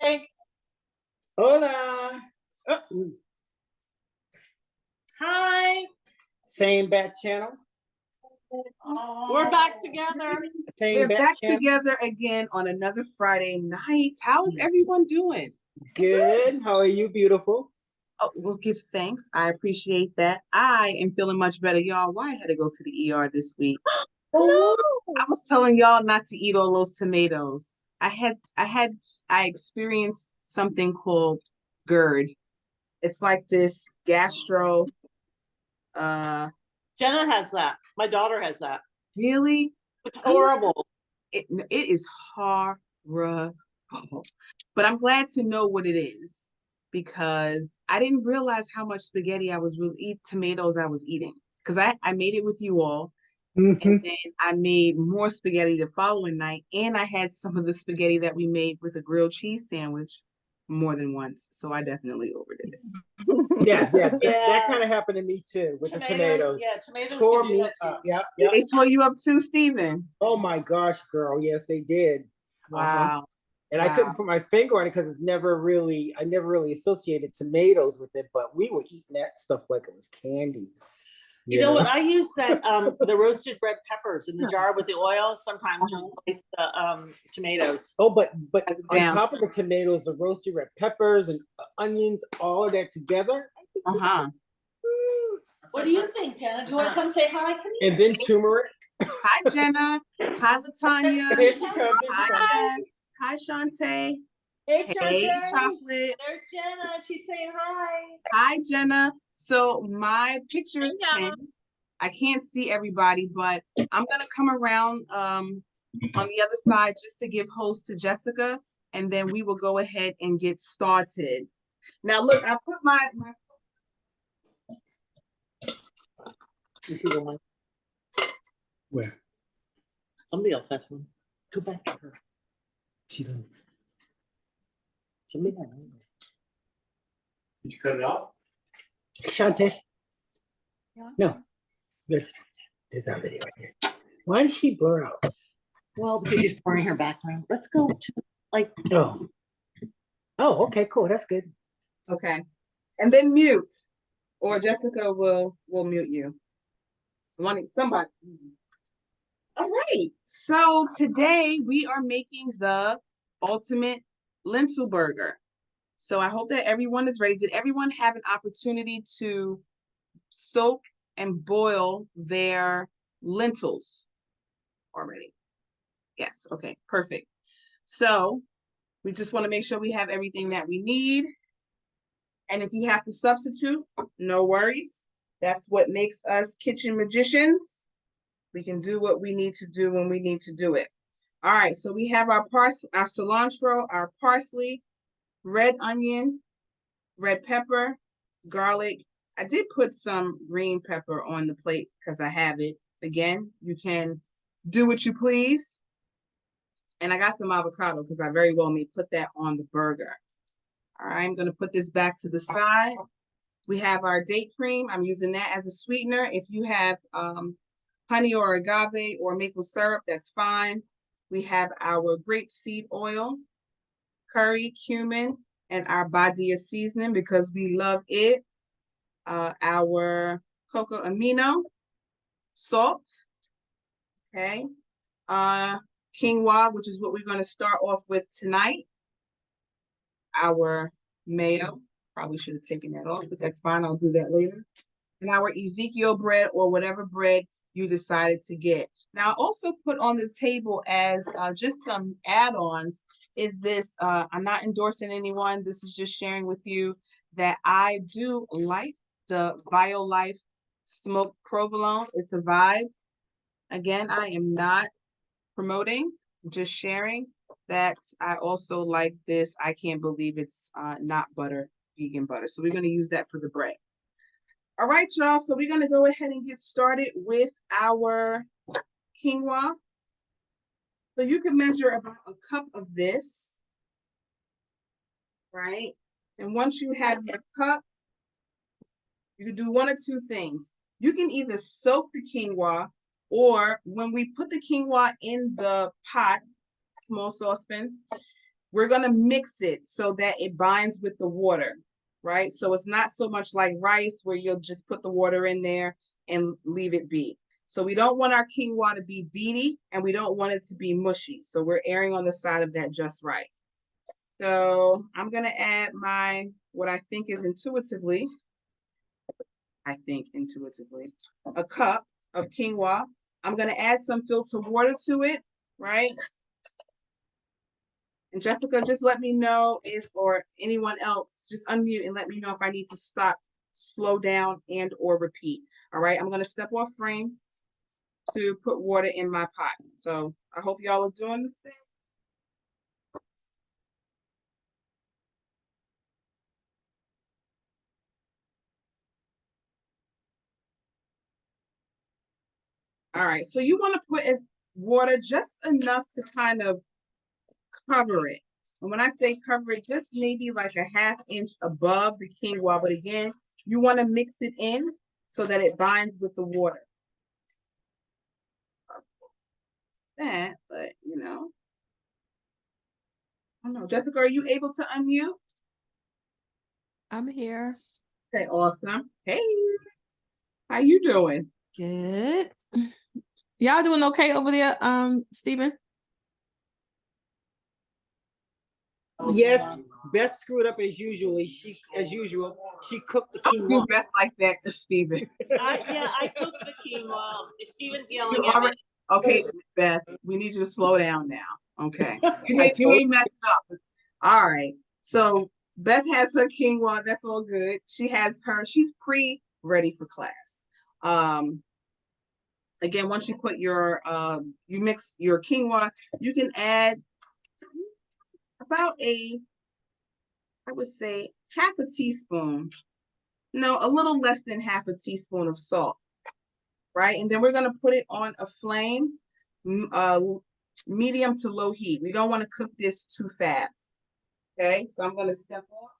Hey, Hola. Oh, hi. same bat channel. We're back together. Same We're bat back channel. together again on another Friday night. How is everyone doing? Good. How are you, beautiful? Oh, we'll give thanks. I appreciate that. I am feeling much better, y'all. Why I had to go to the ER this week. Oh, I was telling y'all not to eat all those tomatoes. I experienced something called GERD. It's like this gastro Jenna has that. My daughter has that. really It's horrible. it is horrible. But I'm glad to know what it is because I didn't realize how much spaghetti I was tomatoes I was eating. Because I made it with you all, and then I made more spaghetti the following night, and I had some of the spaghetti that we made with a grilled cheese sandwich more than once. So I definitely overdid it. yeah. That Yeah. kind of happened to me too with the tomatoes. Yeah, tomatoes Tore can do me that too. up. Yep. They tore you up too, Stephen. Oh my gosh, girl. Yes, they did. Wow. And I couldn't put my finger on it because I never really associated tomatoes with it, but we were eating that stuff like it was candy. You know what? I use that the roasted red peppers in the jar with the oil sometimes to replace the tomatoes. Oh, but on Down. top of the tomatoes, the roasted red peppers and onions, all of that together. What do you think, Jenna? Do you want to come say hi? Come And then turmeric. Hi, Jenna. Hi, Latanya. Here she comes. Hi, Jess. Hi, Shantae. Hey, Hey, Shantae. Chocolate. There's Jenna. She's saying hi. Hi, Jenna. So my picture is pinned. I can't see everybody, but I'm gonna come around on the other side just to give host to Jessica, and then we will go ahead and get started. Now, look, I put my You see the one? Where? Somebody else has one. Go back to her. She doesn't. Somebody has one. Did you cut it off? Shantae. No. There's that video right there. Why did she blur out? Well, because she's pouring her background. Let's go to like. Oh, okay, cool. That's good. okay, and then mute, or Jessica will mute you. Somebody. All right. So today we are making the ultimate lentil burger. So I hope that everyone is ready. Did everyone have an opportunity to soak and boil their lentils already? Yes. Okay, perfect. So we just want to make sure we have everything that we need. And if you have to substitute, no worries. That's what makes us kitchen magicians. We can do what we need to do when we need to do it. All right, so we have our cilantro, our parsley, red onion, red pepper, garlic. I did put some green pepper on the plate because I have it. Again, you can do what you please. And I got some avocado because I very well may put that on the burger. All right, I'm going to put this back to the side. We have our date cream. I'm using that as a sweetener. If you have honey or agave or maple syrup, that's fine. We have our grapeseed oil, curry, cumin, and our Badia seasoning because we love it. Our cocoa amino, salt, okay. Quinoa, which is what we're going to start off with tonight. Our mayo, probably should have taken that off, but that's fine. I'll do that later. And our Ezekiel bread or whatever bread you decided to get. Now, I also put on the table as just some add-ons is this, I'm not endorsing anyone. This is just sharing with you that I do like the BioLife smoked provolone. It's a vibe. Again, I am not promoting, just sharing that I also like this. I can't believe it's not butter, vegan butter. So we're going to use that for the bread. All right, y'all. So we're going to go ahead and get started with our quinoa. So you can measure about a cup of this, right? And once you have your cup, you can do one or two things. You can either soak the quinoa, or when we put the quinoa in the pot, small saucepan, we're gonna mix it so that it binds with the water, right? So it's not so much like rice where you'll just put the water in there and leave it be. So we don't want our quinoa to be beady and we don't want it to be mushy. So we're erring on the side of that just right. So I'm gonna add what I think is intuitively, a cup of quinoa. I'm gonna add some filtered water to it, right? And Jessica, just let me know or anyone else, just unmute and let me know if I need to stop, slow down, and or repeat. All right, I'm gonna step off frame to put water in my pot. So I hope y'all are doing the same. All right, so you want to put water just enough to kind of cover it. And when I say cover it, just maybe like a 1/2 inch above the quinoa. But again, you want to mix it in so that it binds with the water. That, but you know. I don't know. Jessica, are you able to unmute? I'm here. Okay, awesome. Hey, how you doing? Good. Y'all doing okay over there, Stephen? Yes, Beth screwed up as usual. She cooked the Don't quinoa. do Beth like that, Stephen. I cooked the quinoa. Steven's You yelling at me. already, okay, Beth, we need you to slow down now. Okay. You I ain't told- messing up. All right. So Beth has her quinoa. That's all good. She's ready for class. Again, once you put you mix your quinoa, you can add about I would say 1/2 teaspoon. No, a little less than 1/2 teaspoon of salt. Right? And then we're going to put it on a flame, medium to low heat. We don't want to cook this too fast. Okay, so I'm going to step off.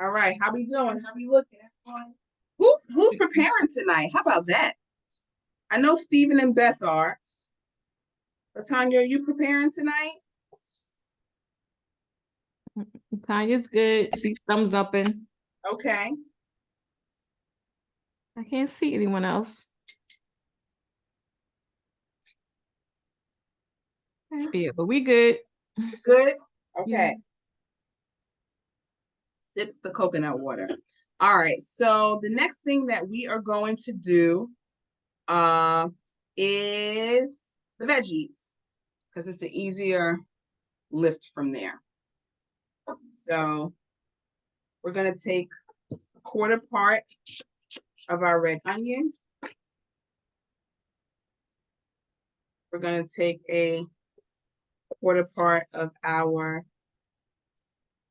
All right, how we doing? How we looking? Who's preparing tonight? How about that? I know Stephen and Beth are. Latanya, are you preparing tonight? Tanya's good. She's thumbs upping. Okay. I can't see anyone else. Yeah, but we good. Good. Okay. Yeah. Sips the coconut water. All right. So the next thing that we are going to do is the veggies because it's an easier lift from there. So we're going to take a 1/4 part of our red onion. We're going to take a 1/4 part of our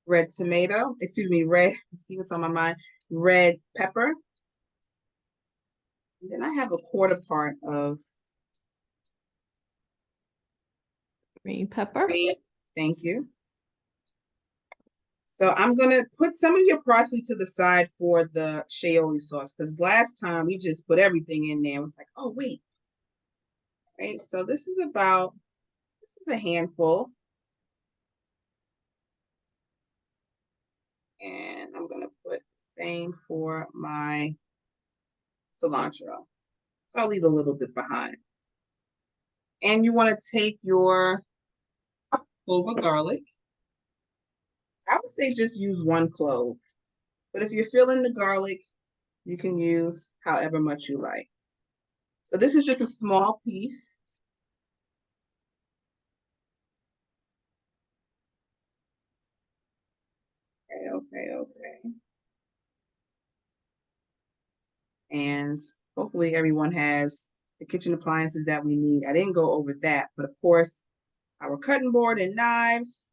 red tomato, let's see what's on my mind, red pepper. And then I have a 1/4 part of Green pepper. red. Thank you. So I'm gonna put some of your parsley to the side for the aioli sauce because last time we just put everything in there. It was like, oh wait. Right, so this is a handful. And I'm gonna put the same for my cilantro. So I'll leave a little bit behind. And you want to take your clove of garlic. I would say just use 1 clove. But if you're feeling the garlic, you can use however much you like. So this is just a small piece. Okay. And hopefully everyone has the kitchen appliances that we need. I didn't go over that, but of course, our cutting board and knives,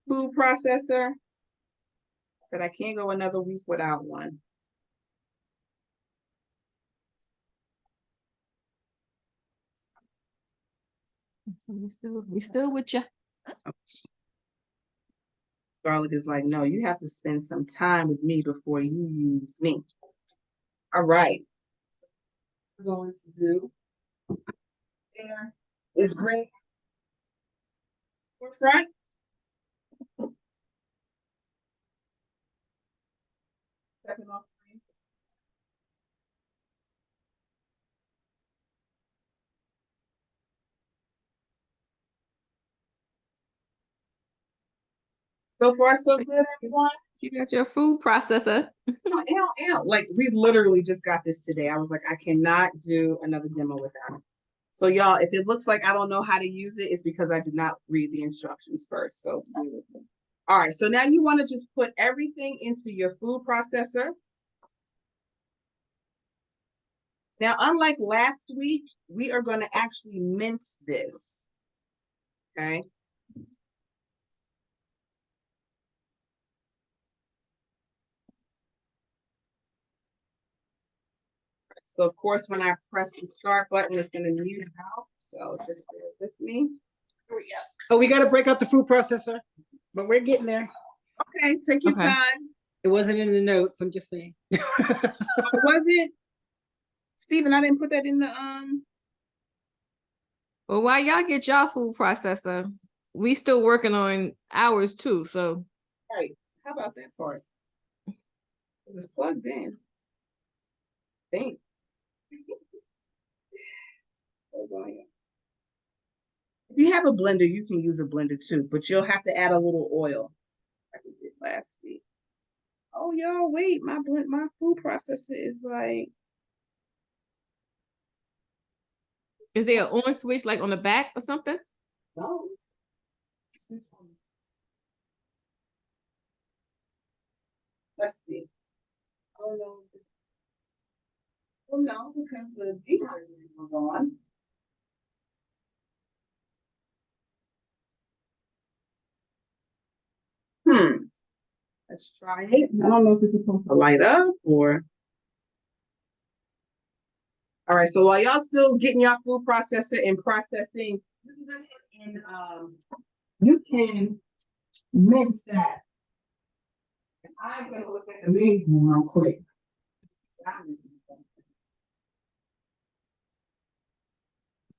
food processor. I said I can't go another week without one. So we still with you. Garlic is like, no, you have to spend some time with me before you use me. All right. We're going to do there is green forefront. Second off green. So far, so good, everyone. You got your food processor. Like we literally just got this today. I was like, I cannot do another demo without it. So y'all, if it looks like I don't know how to use it, it's because I did not read the instructions first. So bear with me. All right, so now you want to just put everything into your food processor. Now, unlike last week, we are going to actually mince this. Okay. So of course, when I press the start button, it's going to mute out. So just bear with me. Here we go. Oh, we got to break out the food processor, but we're getting there. Okay, take your Okay. time. It wasn't in the notes. I'm just saying. Was it? Steven, I didn't put that in the Well, while y'all get y'all food processor, we still working on ours too. So right. How about that part? It's plugged in. Think. If you have a blender, you can use a blender too, but you'll have to add a little oil like we did last week. Oh, y'all, wait, my food processor is like. is there an on switch like on the back or something? No. Let's see. Oh no. Well, no, because the dehydrator was on. Let's try it. I don't know if it's supposed to light up or. All right, so while y'all still getting your food processor and processing, you can mince that. And I'm gonna look at the menu real quick.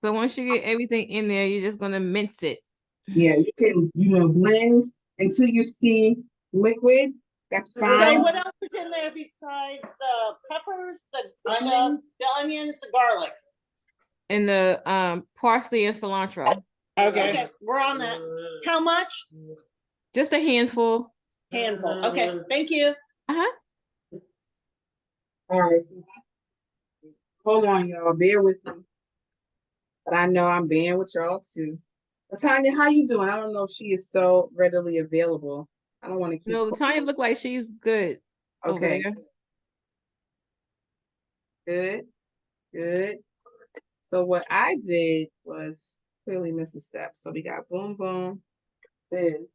So once you get everything in there, you're just gonna mince it. Yeah, you can, blend until you see liquid. That's So fine. what else is in there besides the peppers, the onions, the garlic? And the parsley and cilantro. Okay, we're on that. How much? Just a handful. Handful. Okay, thank you. Uh-huh. All right. Hold on, y'all. Bear with me. But I know I'm being with y'all too. Tanya, how you doing? I don't know if she is so readily available. I don't want to keep. No, Tanya look like she's good. Okay. Over there. Good. So what I did was clearly miss a step. So we got boom, boom. Then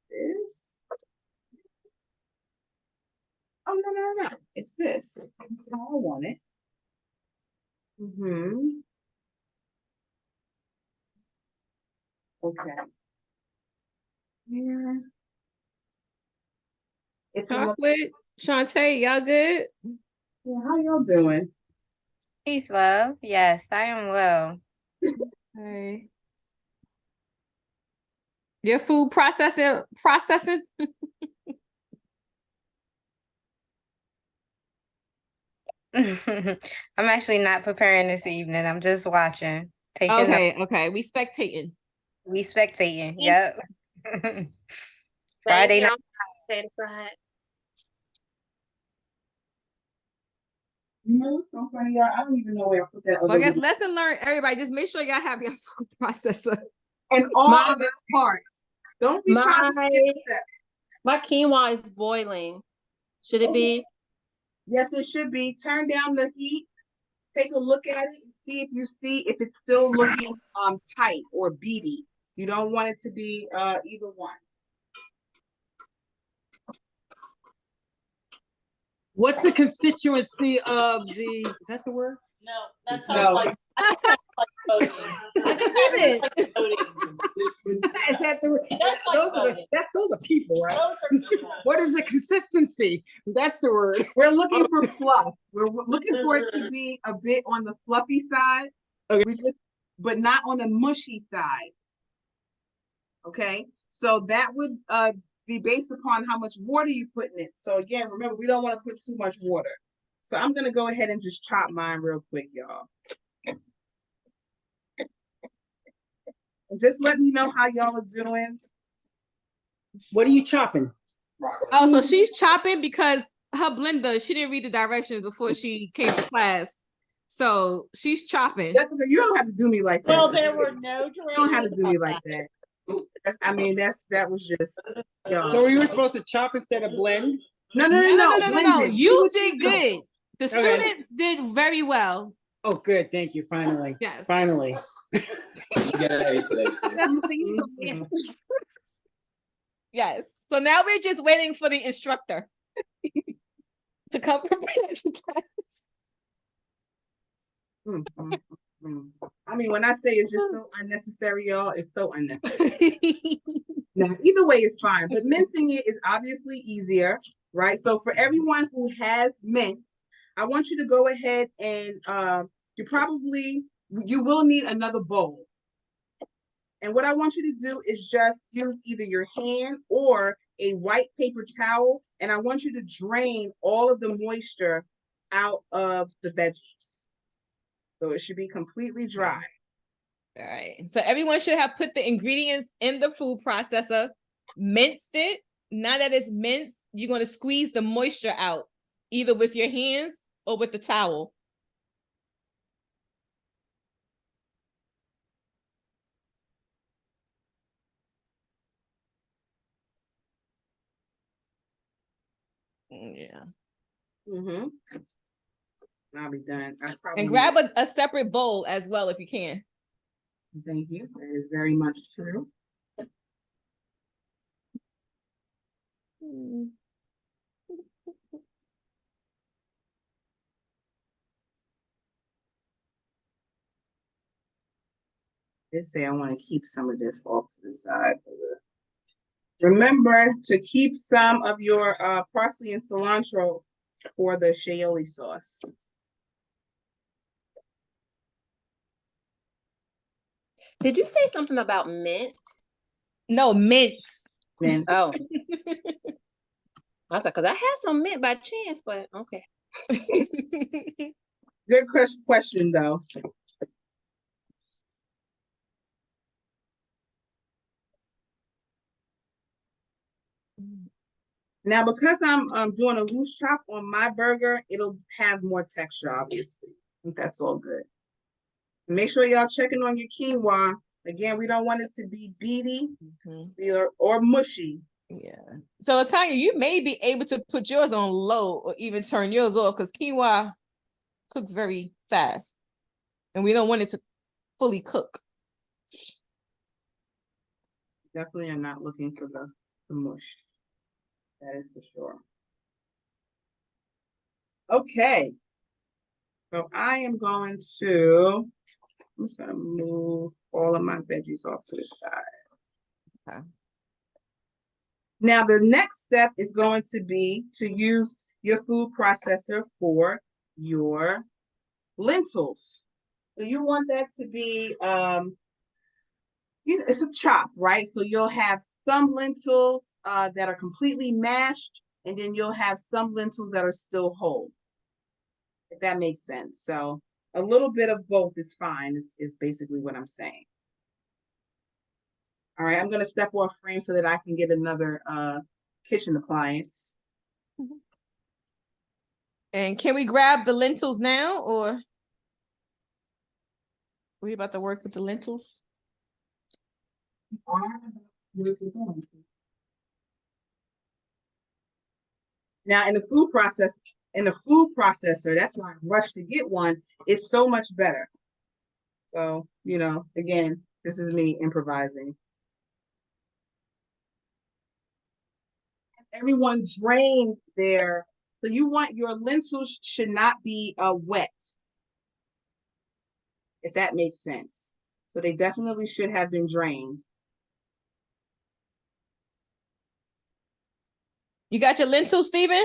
this. Oh, no. It's this. That's how I want it. Okay. Here. It's Chocolate, Shantae, y'all good? Yeah, how y'all doing? Peace, love. Yes, I am well. Hey. Your food processing? I'm actually not preparing this evening. I'm just watching. Taking Okay. We spectating. we spectating. Yep. Friday night. You know what's so funny, y'all? I don't even know where I put that Well, other I guess little- lesson learned, everybody. Just make sure y'all have your food processor. and all of its parts. Don't be trying to skip steps. My quinoa is boiling. Should it be? Yes, it should be. Turn down the heat. Take a look at it. See if it's still looking tight or beady. You don't want it to be either one. What's the constituency of the? Is that the word? No, that sounds like Voting. Women. Is that the, That's like those are the, voting. those are people, right? Those are people. What is the consistency? That's the word. We're looking for fluff. We're looking for it to be a bit on the fluffy side. Okay. But not on the mushy side. Okay, so that would be based upon how much water you put in it. So again, remember, we don't want to put too much water. So I'm gonna go ahead and just chop mine real quick, y'all. And just let me know how y'all are doing. What are you chopping? Oh, so she's chopping because her blender, she didn't read the directions before she came to class. So she's chopping. Jessica, you don't have to do me like that. Well, there were no You don't have to directions do me about like that. That was just y'all. So we were supposed to chop instead of blend? No. Blended. See You what did do. good. The Okay. students did very well. Oh, good. Thank you. Finally. Yes. Finally. Mhm. Yes. So now we're just waiting for the instructor to come prepared to class. I mean, when I say it's just so unnecessary, y'all, it's so unnecessary. Now, either way is fine, but mincing it is obviously easier, right? So for everyone who has minced, I want you to go ahead and you will need another bowl. And what I want you to do is just use either your hand or a white paper towel, and I want you to drain all of the moisture out of the veggies. So it should be completely dry. All right. So everyone should have put the ingredients in the food processor, minced it. Now that it's minced, you're going to squeeze the moisture out, either with your hands or with the towel. Yeah. I'll be done. And grab a separate bowl as well if you can. Thank you. That is very much true. They say I want to keep some of this off to the side. Remember to keep some of your parsley and cilantro for the aioli sauce. Did you say something about mint? No, mince. Then Oh. I was like, because I had some mint by chance, but okay. good question though. Now, because I'm doing a loose chop on my burger, it'll have more texture, obviously. I think that's all good. Make sure y'all checking on your quinoa. Again, we don't want it to be beady or mushy. Yeah. So Tanya, you may be able to put yours on low or even turn yours off because quinoa cooks very fast. And we don't want it to fully cook. Definitely am not looking for the mush. That is for sure. Okay. So I'm just gonna move all of my veggies off to the side. Okay. Now the next step is going to be to use your food processor for your lentils. So you want that to be it's a chop, right? So you'll have some lentils that are completely mashed, and then you'll have some lentils that are still whole, if that makes sense. So a little bit of both is fine, is basically what I'm saying. All right, I'm gonna step off frame so that I can get another kitchen appliance. And can we grab the lentils now or are we about to work with the lentils? Now in the food processor, that's why I rushed to get one. It's so much better. So, again, this is me improvising. Everyone drain their, so you want your lentils should not be wet. if that makes sense. So they definitely should have been drained. You got your lentils, Stephen?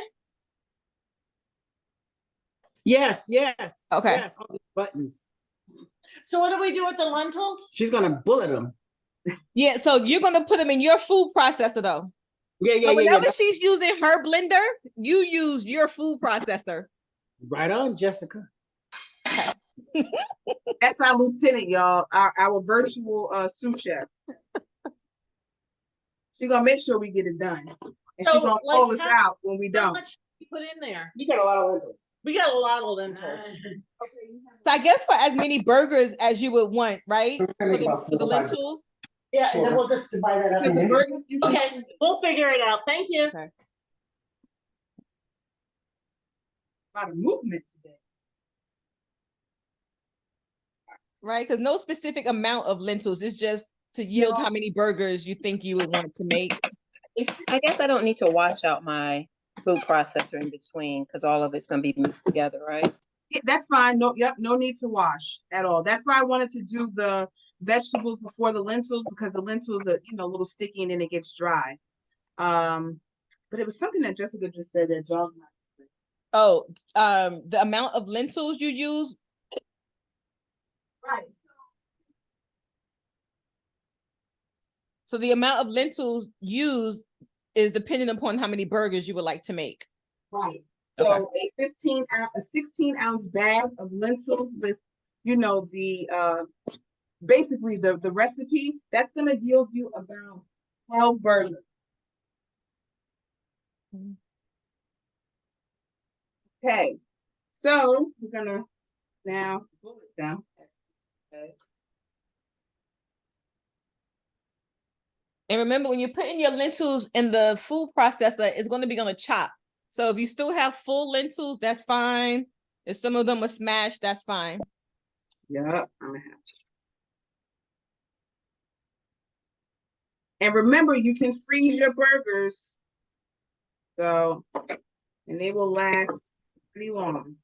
Yes, yes. Okay. Yes, all these buttons. So what do we do with the lentils? She's gonna bullet them. Yeah, so you're gonna put them in your food processor though. Yeah, So whenever yeah. she's using her blender, you use your food processor. Right on, Jessica. That's our lieutenant, y'all. Our virtual sous chef. She's gonna make sure we get it done. And So, she's gonna like, call us how- out when we How don't. much should we put in there? You got a lot of lentils. We got a lot of lentils. So I guess for as many burgers as you would want, right? We're gonna For make the, about for the 4 or 5. lentils. Yeah, and then we'll just divide that up. Because the burgers, you can Okay, we'll figure it out. Thank you. Okay. a lot of movement today. Right? Because no specific amount of lentils. It's just to yield how many burgers you think you would want to make. I guess I don't need to wash out my food processor in between because all of it's going to be mixed together, right? Yeah, that's fine. No, yep, no need to wash at all. That's why I wanted to do the vegetables before the lentils, because the lentils are, a little sticky and then it gets dry. But it was something that Jessica just said that jogged my. Oh, the amount of lentils you use. Right. So the amount of lentils used is dependent upon how many burgers you would like to make. Right. Okay. So a 16-ounce bag of lentils with, the basically the recipe, that's gonna yield you about 12 burgers. Okay, so we're gonna now bullet them. Okay. And remember, when you're putting your lentils in the food processor, it's going to be gonna chop. So if you still have full lentils, that's fine. If some of them are smashed, that's fine. Yep, I'm gonna have to. And remember, you can freeze your burgers. So, and they will last pretty long.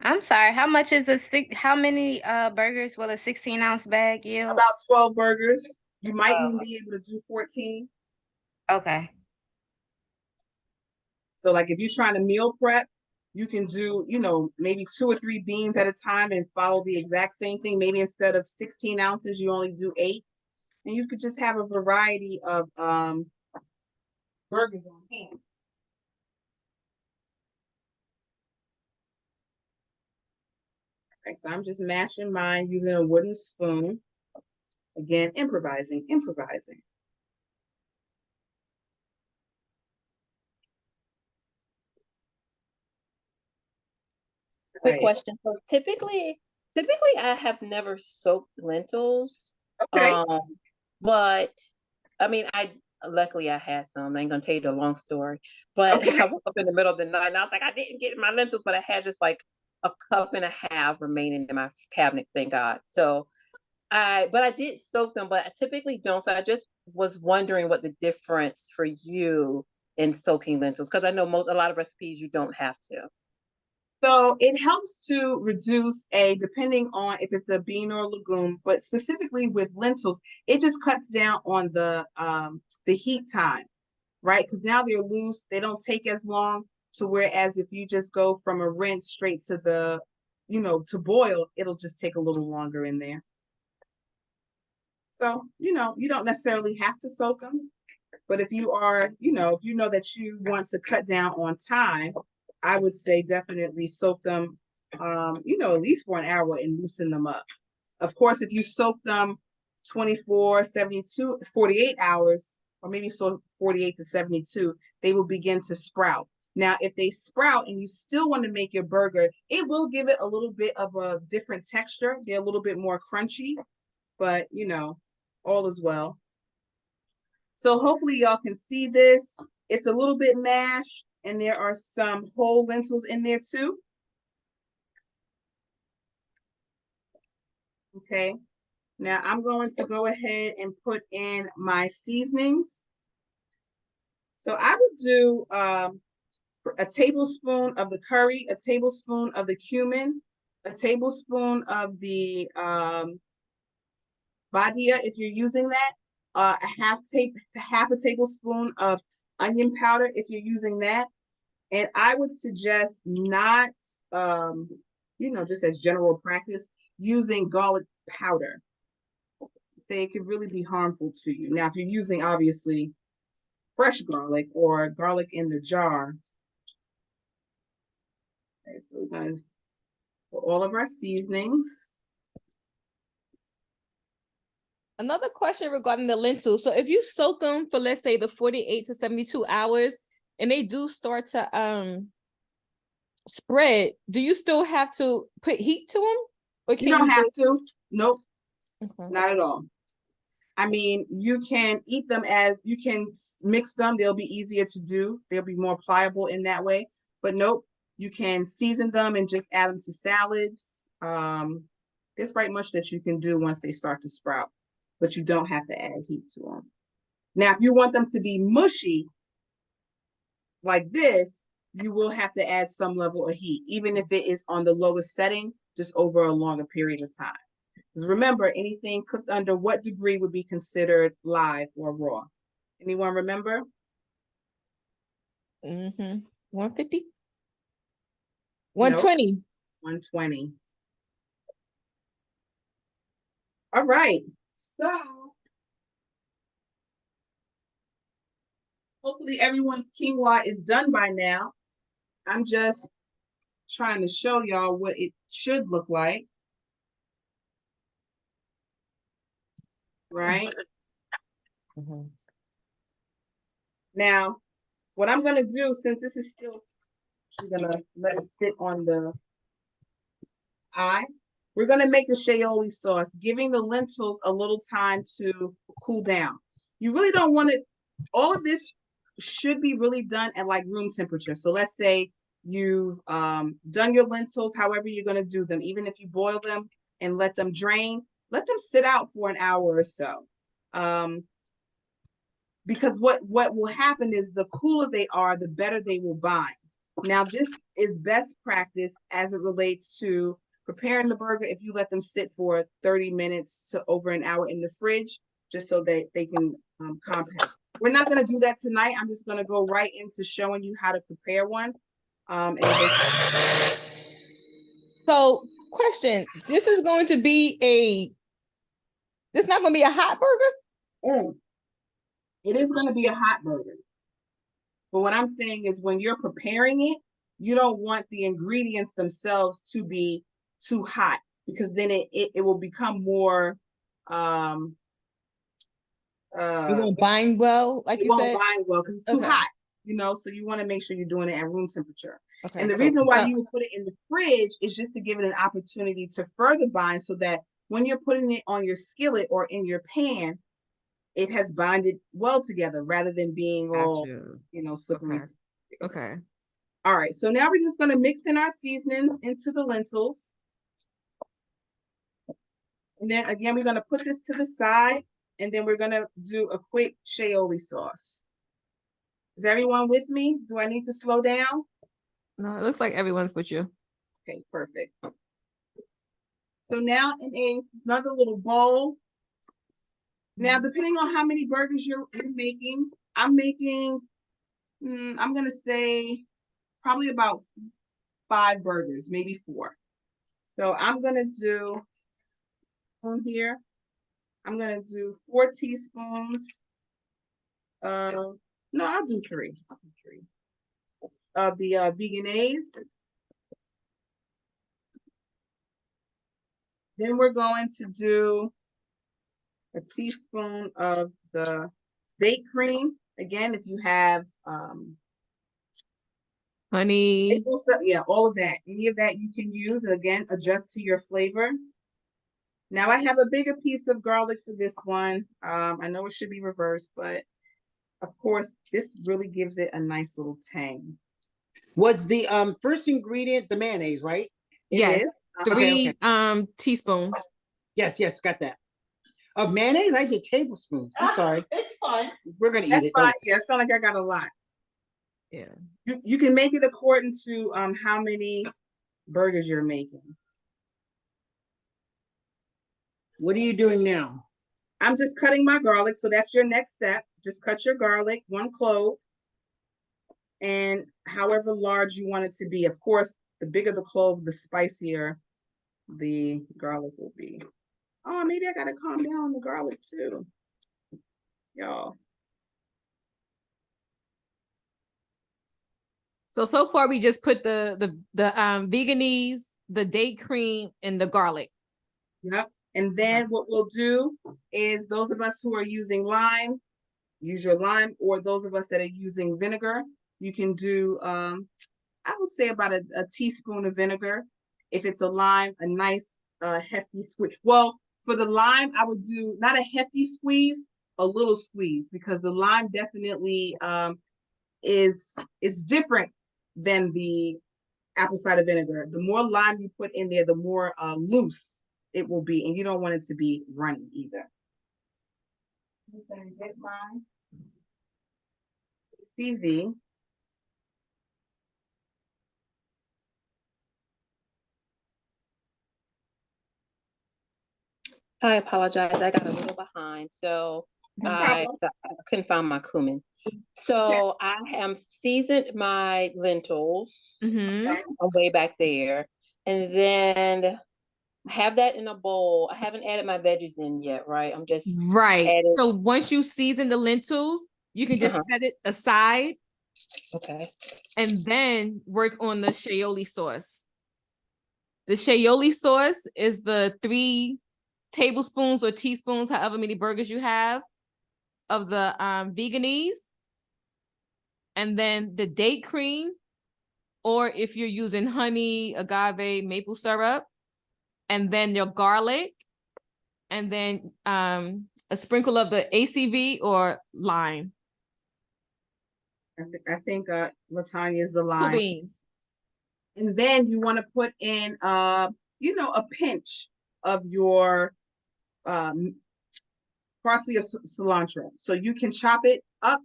I'm sorry. How much is how many burgers will a 16-ounce bag yield? About 12 burgers. You might even be able to do 14. Okay. So like if you're trying to meal prep, you can do, maybe 2 or 3 beans at a time and follow the exact same thing. Maybe instead of 16 ounces, you only do 8. And you could just have a variety of burgers on hand. Okay, so I'm just mashing mine using a wooden spoon. Again, improvising. Quick Right. question. So typically I have never soaked lentils. Okay. But I mean, luckily I had some. I ain't gonna tell you the long story, but Okay. I woke up in the middle of the night and I was like, I didn't get my lentils, but I had just like a cup and a half remaining in my cabinet, thank God. So but I did soak them, but I typically don't. So I just was wondering what the difference for you in soaking lentils, because I know a lot of recipes you don't have to. So it helps to reduce depending on if it's a bean or a legume, but specifically with lentils, it just cuts down on the heat time, right? Because now they're loose, they don't take as long. To whereas if you just go from a rinse straight to the, to boil, it'll just take a little longer in there. So, you don't necessarily have to soak them, but if you are, if you know that you want to cut down on time, I would say definitely soak them, at least for an hour and loosen them up. Of course, if you soak them 24, 72, 48 hours, or maybe so 48 to 72, they will begin to sprout. Now, if they sprout and you still want to make your burger, it will give it a little bit of a different texture. They're a little bit more crunchy, but all is well. So hopefully y'all can see this. It's a little bit mashed and there are some whole lentils in there too. Okay, now I'm going to go ahead and put in my seasonings. So I would do a tablespoon of the curry, a tablespoon of the cumin, a tablespoon of the badia if you're using that, half a tablespoon of onion powder if you're using that. And I would suggest not, just as general practice, using garlic powder. Say it could really be harmful to you. Now, if you're using obviously fresh garlic or garlic in the jar. Okay, so we're gonna put all of our seasonings. Another question regarding the lentils. So if you soak them for, let's say, the 48 to 72 hours, and they do start to spread, do you still have to put heat to them? Or You don't have just... to. Nope, Okay. not at all. I mean, you can eat them as you can mix them. They'll be easier to do. They'll be more pliable in that way. But nope, you can season them and just add them to salads. There's right much that you can do once they start to sprout, but you don't have to add heat to them. Now, if you want them to be mushy like this, you will have to add some level of heat, even if it is on the lowest setting, just over a longer period of time. Because remember, anything cooked under what degree would be considered live or raw? Anyone remember? 150? 120. Nope. 120. All right. So hopefully everyone's quinoa is done by now. I'm just trying to show y'all what it should look like. Right? Now, what I'm gonna do, since this is still, I'm gonna let it sit on the eye. We're gonna make the aioli sauce, giving the lentils a little time to cool down. You really don't want it, all of this should be really done at like room temperature. So let's say you've done your lentils, however you're gonna do them, even if you boil them and let them drain, let them sit out for an hour or so. Because what will happen is the cooler they are, the better they will bind. Now, this is best practice as it relates to preparing the burger if you let them sit for 30 minutes to over an hour in the fridge, just so that they can compact. We're not going to do that tonight. I'm just going to go right into showing you how to prepare one. So, question, this is going to be this not going to be a hot burger? It is going to be a hot burger. But what I'm saying is when you're preparing it, you don't want the ingredients themselves to be too hot, because then it will become more It won't bind well, like you said? It won't bind well because it's too hot, so you want to make sure you're doing it at room temperature. Okay. And the reason why you would put it in the fridge is just to give it an opportunity to further bind, so that when you're putting it on your skillet or in your pan, it has binded well together rather than being all, slippery. Okay. All right, so now we're just going to mix in our seasonings into the lentils. And then again, we're going to put this to the side, and then we're going to do a quick aioli sauce. Is everyone with me? Do I need to slow down? No, it looks like everyone's with you. Okay, perfect. So now in another little bowl. Now, depending on how many burgers you're making, I'm going to say probably about 5 burgers, maybe 4. So I'm going to do on here, I'm going to do 4 teaspoons. No, I'll do 3. Of the veganaise. Then we're going to do a teaspoon of the baked cream. Again, if you have Honey. Yeah, all of that. Any of that you can use, and again, adjust to your flavor. Now I have a bigger piece of garlic for this one. I know it should be reversed, but of course, this really gives it a nice little tang. Was the first ingredient the mayonnaise, right? Yes. It is. 3 teaspoons. Yes, got that. Of mayonnaise, I get tablespoons. I'm sorry. It's fine. We're gonna eat That's it. fine. Yeah, it sounds like I got a lot. Yeah. You can make it according to how many burgers you're making. What are you doing now? I'm just cutting my garlic. So that's your next step. Just cut your garlic, 1 clove, and however large you want it to be. Of course, the bigger the clove, the spicier the garlic will be. Oh, maybe I gotta calm down on the garlic too, y'all. So far we just put the veganese, the date cream, and the garlic. Yep. And then what we'll do is those of us who are using lime, use your lime, or those of us that are using vinegar, you can do, I would say about a teaspoon of vinegar. If it's a lime, a nice hefty squeeze. Well, for the lime, I would do not a hefty squeeze, a little squeeze, because the lime definitely is different than the apple cider vinegar. The more lime you put in there, the more loose it will be, and you don't want it to be runny either. I'm just gonna get my CV. I apologize. I got a little behind, so No I problem. couldn't find my cumin. So I have seasoned my lentils. Mhm. I'm way back there, and then have that in a bowl. I haven't added my veggies in yet, right? I'm just Right. adding. So once you season the lentils, you can just set it aside Okay. and then work on the shaoli sauce. The shaoli sauce is the 3 tablespoons or teaspoons, however many burgers you have, of the veganese, and then the date cream, or if you're using honey, agave, maple syrup, and then your garlic, and then a sprinkle of the ACV or lime. I think Latanya is the Cool line. beans. And then you want to put in a pinch of your parsley or cilantro. So you can chop it up.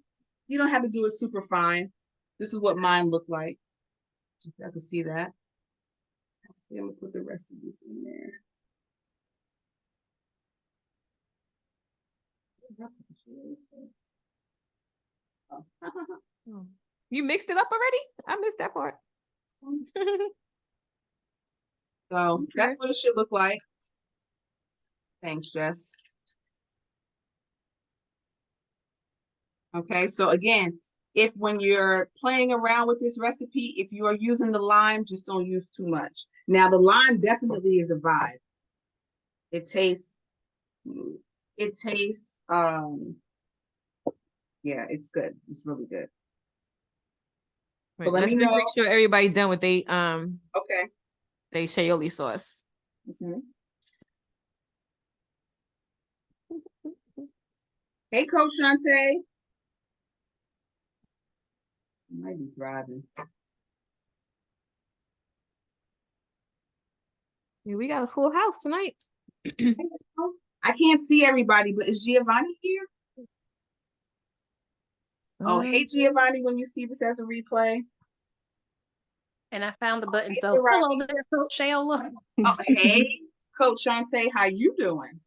You don't have to do it super fine. This is what mine looked like. If I can see that. I'm gonna put the rest of this in there. Oh. You mixed it up already? I missed that part. So that's what it should look like. Thanks, Jess. Okay, so again, if when you're playing around with this recipe, if you are using the lime, just don't use too much. Now the lime definitely is a vibe. It tastes, yeah, it's good. It's really good. Right, But let let's me just know. make sure everybody done with they Okay. shaoli sauce. Hey, Coach Shante. I might be driving. Yeah, we got a full house tonight. I can't see everybody, but is Giovanni here? Oh, hey Giovanni, when you see this as a replay. And I found the button. So You're right. hello there, Coach Shayla. Oh, hey, Coach Shante, how you doing?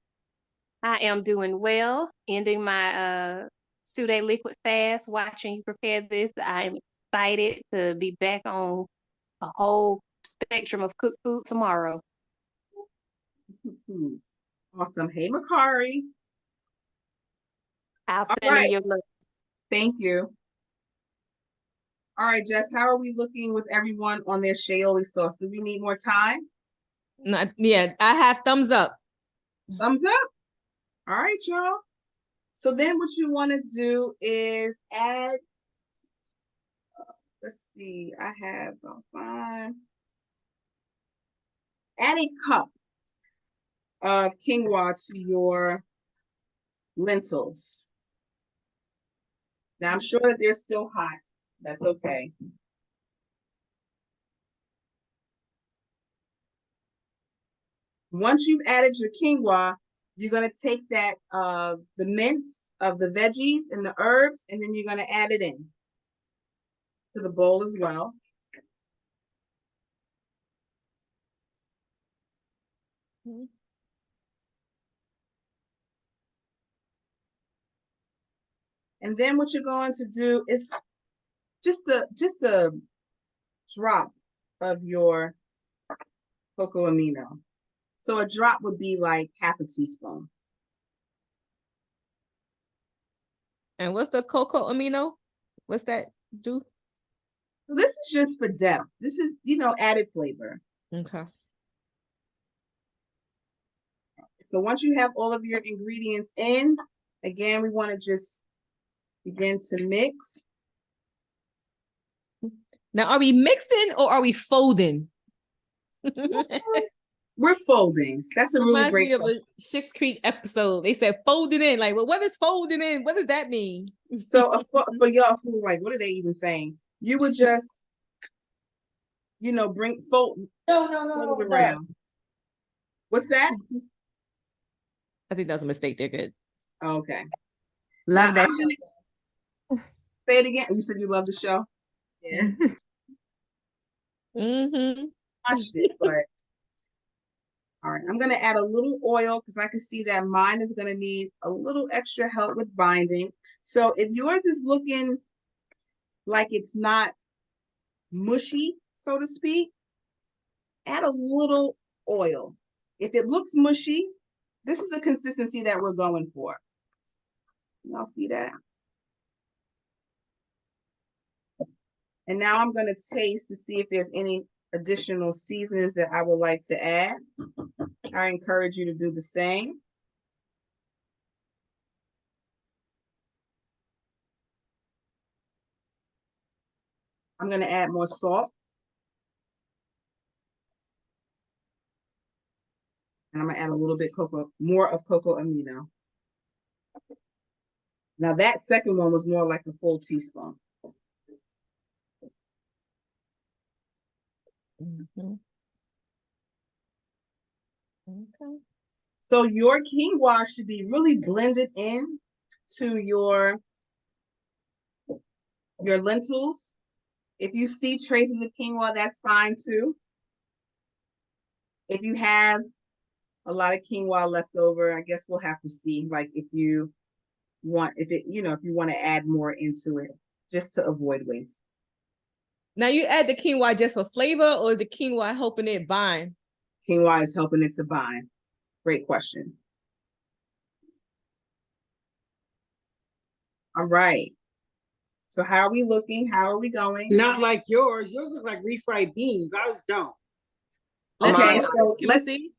I am doing well, ending my 2-day liquid fast, watching you prepare this. I'm excited to be back on a whole spectrum of cooked food tomorrow. Awesome. Hey, Makari. I'll All send them right. your look. Thank you. All right, Jess, how are we looking with everyone on their shaoli sauce? Do we need more time? Yeah, I have thumbs up. Thumbs up. All right, y'all. So then what you want to do is add, let's see, I have, fine. Add a cup of quinoa to your lentils. Now I'm sure that they're still hot. That's okay. Once you've added your quinoa, you're gonna take that the mince of the veggies and the herbs, and then you're gonna add it in to the bowl as well. And then what you're going to do is just a drop of your cocoa amino. So a drop would be like half a teaspoon. And what's the cocoa amino? What's that do? This is just for depth. This is, added flavor. Okay. So once you have all of your ingredients in, again, we want to just begin to mix. Now, are we mixing or are we folding? We're folding. That's a really Reminds great me of a question. Schitt's Creek episode. They said folding in. Like, well, what is folding in? What does that mean? So for y'all who like, what are they even saying? You would just, fold fold it around. What's that? I think that's a mistake. They're good. Okay. Love that. Say it again. You said you love the show. Yeah. Mm-hmm. Watched it, but all right. I'm gonna add a little oil because I can see that mine is gonna need a little extra help with binding. So if yours is looking like it's not mushy, so to speak, add a little oil. If it looks mushy, this is the consistency that we're going for. Y'all see that? And now I'm going to taste to see if there's any additional seasonings that I would like to add. I encourage you to do the same. I'm going to add more salt. And I'm going to add a little bit more of cocoa amino. Now that second one was more like a full teaspoon. Mm-hmm. Okay. So your quinoa should be really blended in to your lentils. If you see traces of quinoa, that's fine too. If you have a lot of quinoa left over, I guess we'll have to see, like if you want to add more into it, just to avoid waste. Now you add the quinoa just for flavor, or is the quinoa helping it bind? Quinoa is helping it to bind. Great question. All right. So how are we looking? How are we going? Not like yours. Yours look like refried beans. Ours don't. Let's Okay, see. so Can we see?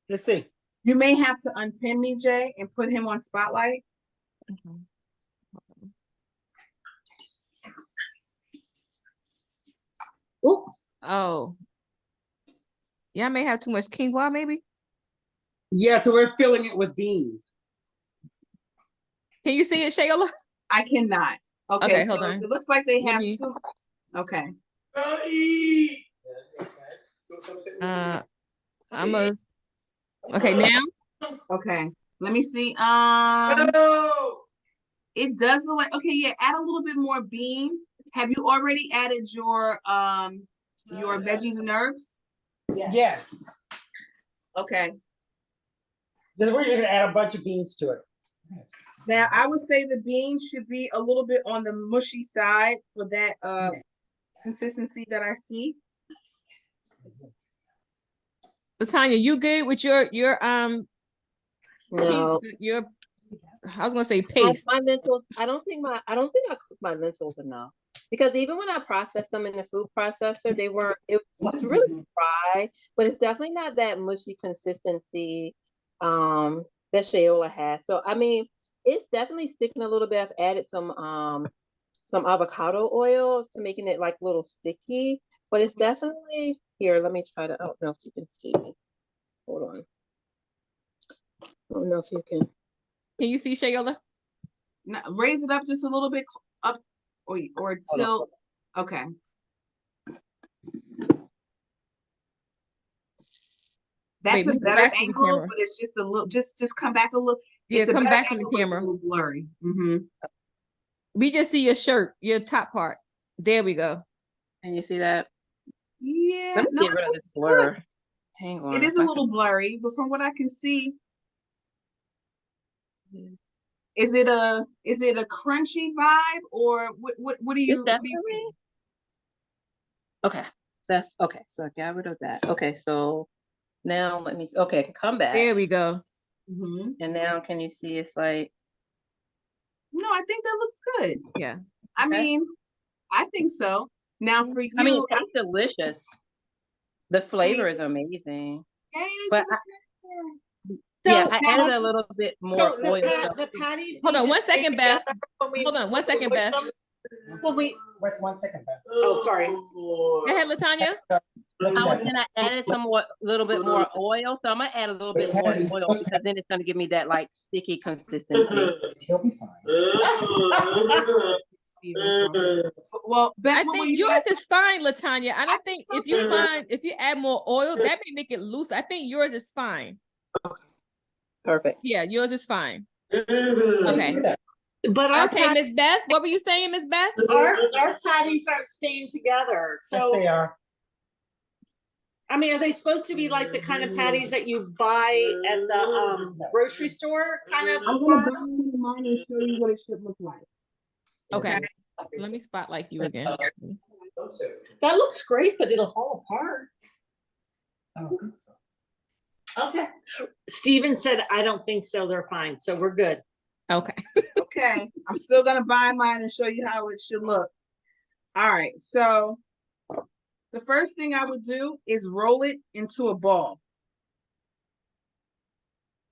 Let's see. You may have to unpin me, Jay, and put him on spotlight. Okay. Ooh. Oh. Y'all may have too much quinoa, maybe? Yeah, so we're filling it with beans. Can you see it, Shayla? I cannot. Okay, Okay, so hold on. it looks like they Let have me- two. Okay. Okay, now? Okay. Let me see. It does look like, okay, yeah, add a little bit more bean. Have you already added your veggies and herbs? Yes. Okay. We're just gonna add a bunch of beans to it. Now I would say the beans should be a little bit on the mushy side for that consistency that I see. Latanya, you good with your No. I was gonna say I, paste. my lentils, I don't think I cooked my lentils enough, because even when I processed them in the food processor, it was really dry, but it's definitely not that mushy consistency that Shayola has. So I mean, it's definitely sticking a little bit. I've added some avocado oil to making it like a little sticky, but it's definitely here. Let me try to, I don't know if you can see. Hold on. I don't know if you can. Can you see Shayola? Now, raise it up just a little bit up or tilt. Okay. That's Wait, a better angle, but it's just a little, just come back a little. Yeah, it's a come better back from the angle, but it's a camera. little blurry. Mm-hmm. We just see your shirt, your top part. There we go. Can you see that? Yeah. Let me No, get rid of it this looks blur. good. Hang on. It is a little blurry, but from what I can see. Is it a crunchy vibe, or what do you It's definitely okay. That's okay. So I got rid of that. Okay, so now let me. Okay, come back. There we go. Mm-hmm. And now can you see? It's like No, I think that looks good. Yeah. I Okay. mean, I think so. Now for you, I mean, it tastes delicious. The flavor is amazing. Yay But for the flavor. yeah, So I now- added a little bit more So oil. the patties. Hold need on to one stay second, Beth. together when we- Hold on one when we second, push Beth. them? When we, What's 1 second, Beth? oh, sorry. Go ahead, Latanya. And I added little bit more oil. So I'm gonna add a little bit more oil because then it's gonna give me that like sticky consistency. He'll be fine. Steven, well, Beth, I what were think you yours asking? is fine, Latanya. I don't think so if you too. if you add more oil, that may make it loose. I think yours is fine. Perfect. Yeah, yours is fine. Okay. But our Okay, Miss Beth, what were you saying, Miss Beth? our patties aren't staying together. Yes, So they are. I mean, are they supposed to be like the kind of patties that you buy at the grocery store? Kind of. I'm gonna burn them in mine and show you what it should look like. Okay. Let me spotlight you again. That looks great, but it'll fall apart. I don't think so. Okay. Steven said, I don't think so. They're fine. So we're good. Okay. Okay, I'm still gonna buy mine and show you how it should look. All right, so the first thing I would do is roll it into a ball.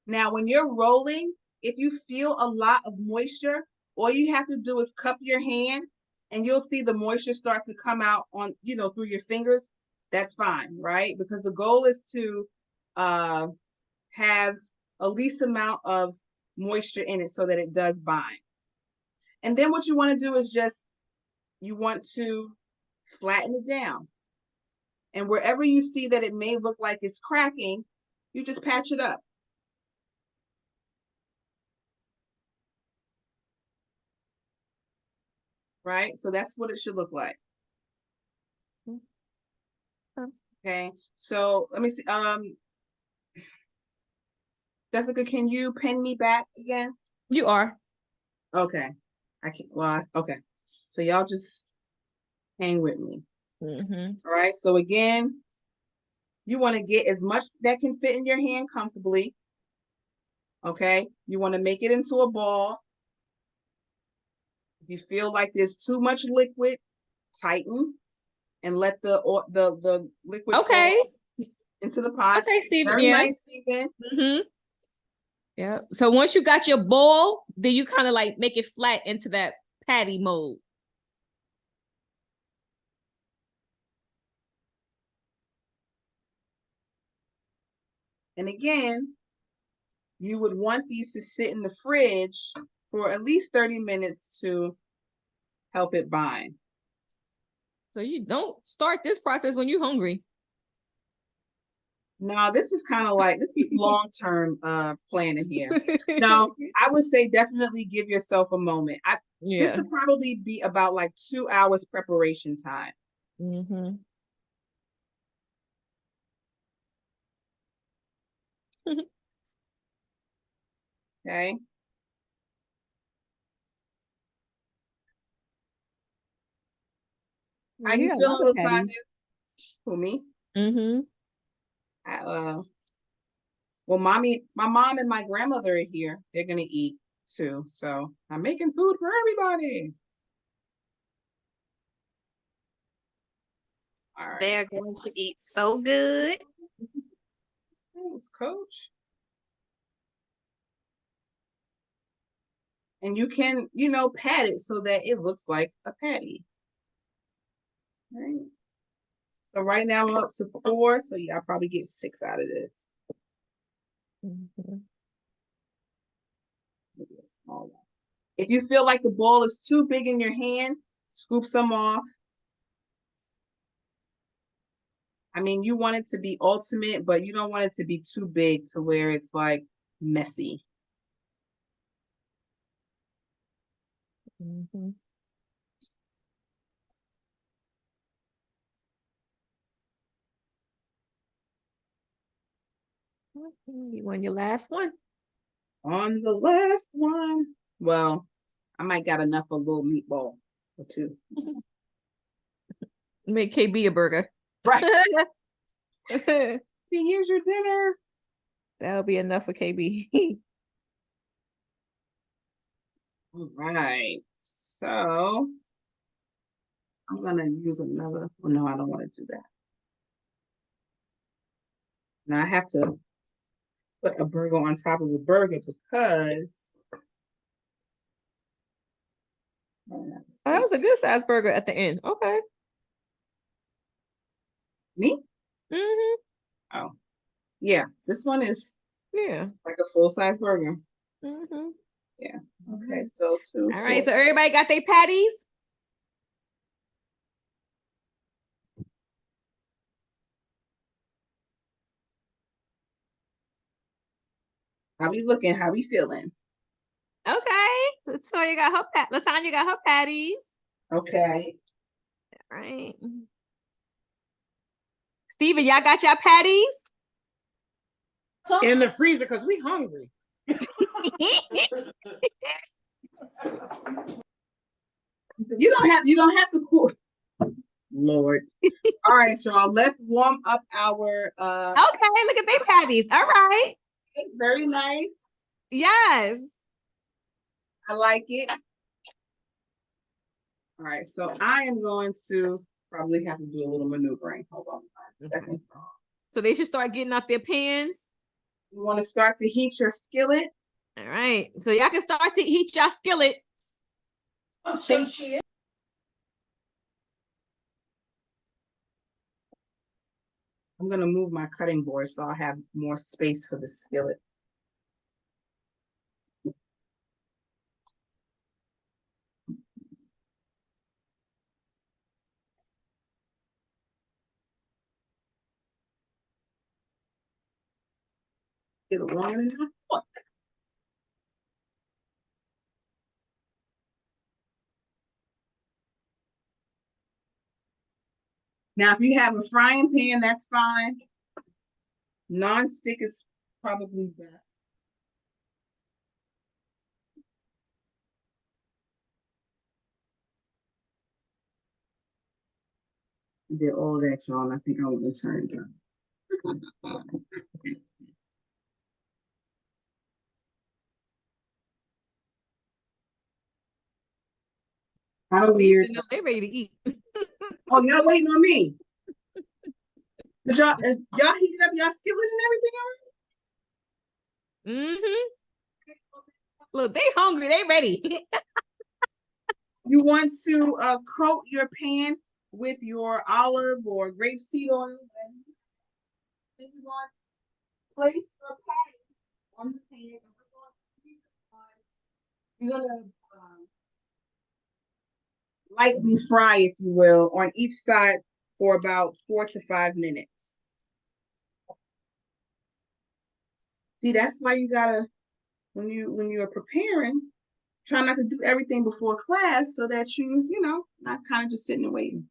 Now, when you're rolling, if you feel a lot of moisture, all you have to do is cup your hand and you'll see the moisture start to come out on, through your fingers. That's fine, right? Because the goal is to have a least amount of moisture in it so that it does bind. And then what you want to do is you want to flatten it down. And wherever you see that it may look like it's cracking, you just patch it up. Right? So that's what it should look like. Okay. So let me see. Jessica, can you pin me back again? You are. Okay. I can't. Well, okay. So y'all just hang with me. Mm-hmm. All right. So again, you want to get as much that can fit in your hand comfortably. Okay. You want to make it into a ball. If you feel like there's too much liquid, tighten and let the liquid Okay. into the pot. Okay, Steven. Very Yeah. nice, Steven. Mm-hmm. Yeah. So once you got your bowl, then you kind of like make it flat into that patty mold. And again, you would want these to sit in the fridge for at least 30 minutes to help it bind. So you don't start this process when you're hungry. No, this is kind of like, this is long-term planning here. No, I would say definitely give yourself a moment. This would probably be about like 2 hours preparation time. Mm-hmm. Okay. How you feeling, Latanya? For me? Mm-hmm. Well, my mom and my grandmother are here. They're gonna eat too. So I'm making food for everybody. All right. They're going to eat so good. Thanks, Coach. And you can, pat it so that it looks like a patty. All right. So right now I'm up to 4, so yeah, I'll probably get 6 out of this. Mm-hmm. Maybe a small one. If you feel like the ball is too big in your hand, scoop some off. I mean, you want it to be ultimate, but you don't want it to be too big to where it's like messy. Mm-hmm. You want your last one? On the last one, Well, I might got enough for a little meatball or two. Make KB a burger. Right. Here's your dinner. That'll be enough for KB. All right. So I'm gonna use another. Oh no, I don't want to do that. Now I have to put a burger on top of a burger because Oh, that was a good size burger at the end. Okay. me? Mm-hmm. Oh, yeah. This one is Yeah. like a full-size burger. Mm-hmm. Yeah. Okay. So two. All right. So everybody got their patties? How we looking? How we feeling? Okay. Latoya got her Latanya got her patties. Okay. All right. Steven, y'all got your patties? In the freezer because we hungry. You don't have to cool. Lord. All right, y'all. Let's warm up our Okay, look at their patties. All right. very nice. Yes. I like it. All right, so I am going to probably have to do a little maneuvering. Hold on a second. So they should start getting out their pans. You want to start to heat your skillet. All right. So y'all can start to heat your skillet. Oh, so she is. I'm going to move my cutting board so I have more space for the skillet. Get it longer than I thought. Now, if you have a frying pan, that's fine. Non-stick is probably best. Did all that, y'all. I think I want to turn it on. How weird. They ready to eat. Oh, y'all waiting on me. But y'all heated up y'all skillet and everything already? Mm-hmm. Look, they hungry. They ready. You want to coat your pan with your olive or grapeseed oil. Then you want to place your patty on the pan. You're gonna lightly fry, if you will, on each side for about 4 to 5 minutes. See, that's why you gotta, when you're preparing, try not to do everything before class so that you know, not kind of just sitting and waiting.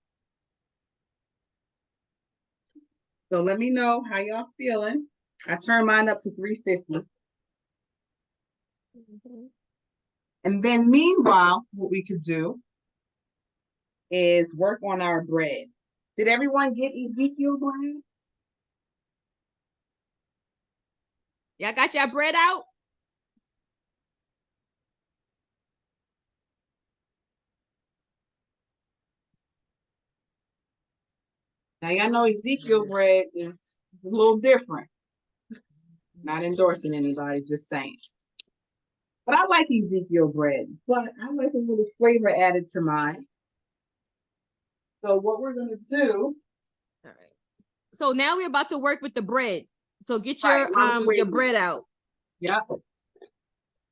So let me know how y'all feeling. I turned mine up to 350. And then meanwhile, what we could do is work on our bread. Did everyone get Ezekiel bread? Y'all got your bread out? Now y'all know Ezekiel bread is a little different. Not endorsing anybody, just saying. But I like Ezekiel bread, but I like a little flavor added to mine. So what we're gonna do. All right. So now we're about to work with the bread. So get your your bread out. Yep.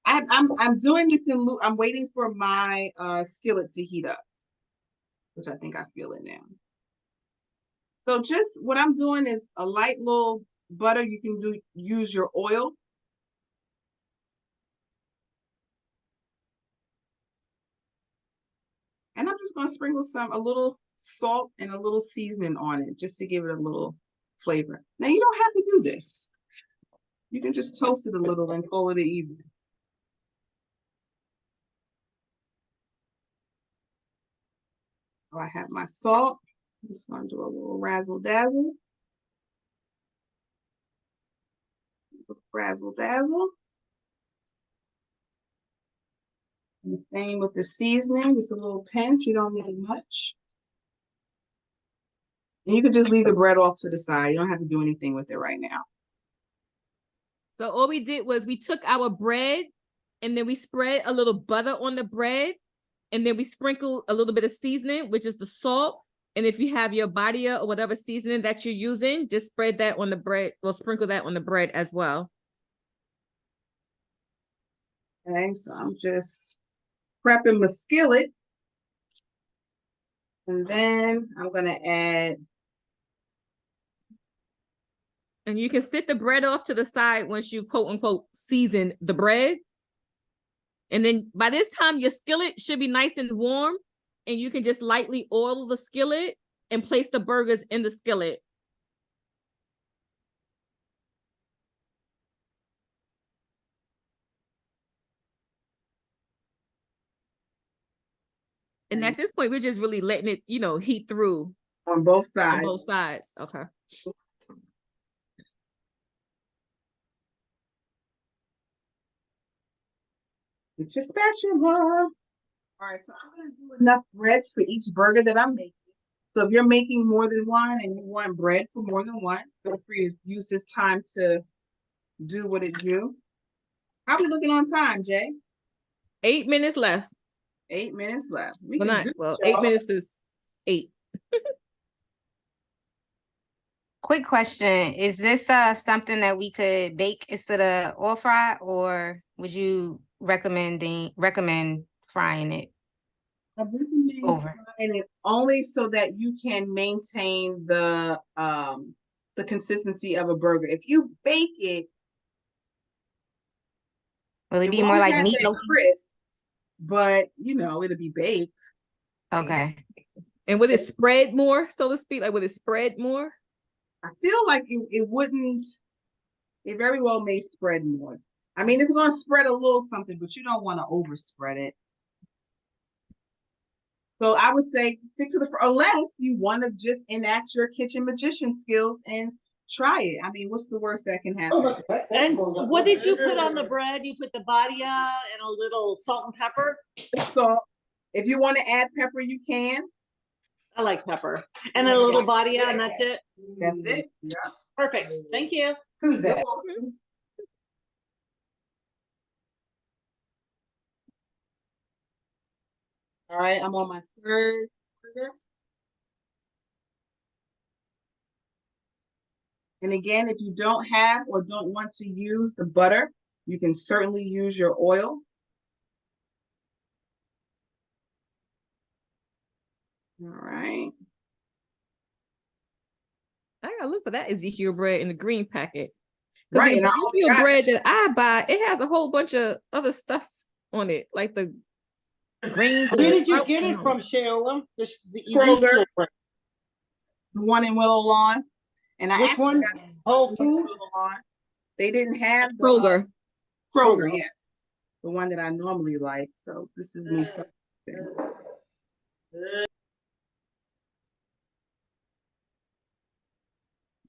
I'm doing this in loop. I'm waiting for my skillet to heat up, which I think I feel it now. So just what I'm doing is a light little butter. You can use your oil. And I'm just gonna sprinkle a little salt and a little seasoning on it just to give it a little flavor. Now you don't have to do this. You can just toast it a little and call it an evening. So I have my salt. I'm just gonna do a little razzle dazzle. Razzle dazzle. And the same with the seasoning, just a little pinch. You don't need much. And you can just leave the bread off to the side. You don't have to do anything with it right now. So all we did was we took our bread and then we spread a little butter on the bread, and then we sprinkled a little bit of seasoning, which is the salt. And if you have your badia or whatever seasoning that you're using, just spread that on the bread, or sprinkle that on the bread as well. Okay, so I'm just prepping my skillet. And then I'm gonna add. And you can sit the bread off to the side once you quote unquote season the bread. And then by this time, your skillet should be nice and warm, and you can just lightly oil the skillet and place the burgers in the skillet. And at this point, we're just really letting it, heat through On both on sides. both sides. Okay. With your spatula. All right, so I'm gonna do enough breads for each burger that I'm making. So if you're making more than one and you want bread for more than one, feel free to use this time to do what it do. How we looking on time, Jay? 8 minutes left. 8 minutes left. We Well, can not do well. it, 8 y'all. minutes is 8. Quick question. Is this something that we could bake instead of oil fry, or would you recommend frying it? I recommend Over. frying it only so that you can maintain the consistency of a burger. If you bake it, Will it it be more won't like have that meatloaf? crisp, but it'll be baked. Okay. And would it spread more, so to speak? Like, would it spread more? I feel like it wouldn't. It very well may spread more. I mean, it's going to spread a little something, but you don't want to overspread it. So I would say stick to unless you want to just enact your kitchen magician skills and try it. I mean, what's the worst that can happen? And what did you put on the bread? You put the badia and a little salt and pepper. So if you want to add pepper, you can. I like pepper. And then a little badia, and that's it. That's it. Yeah. Perfect. Thank you. Who's that? All right, I'm on my third burger. And again, if you don't have or don't want to use the butter, you can certainly use your oil. All right. I gotta look for that Ezekiel bread in the green packet. Right. The And I only Ezekiel got bread that I buy, it has a whole bunch of other stuff on it, like the grains. Where did you get it from, Shayla? The Kroger. Ezekiel bread. the one in Willow Lawn. And I Which actually one? got it Whole in Foods? Willow Lawn. They didn't have the Kroger. Kroger, yes. The one that I normally like. So this is me.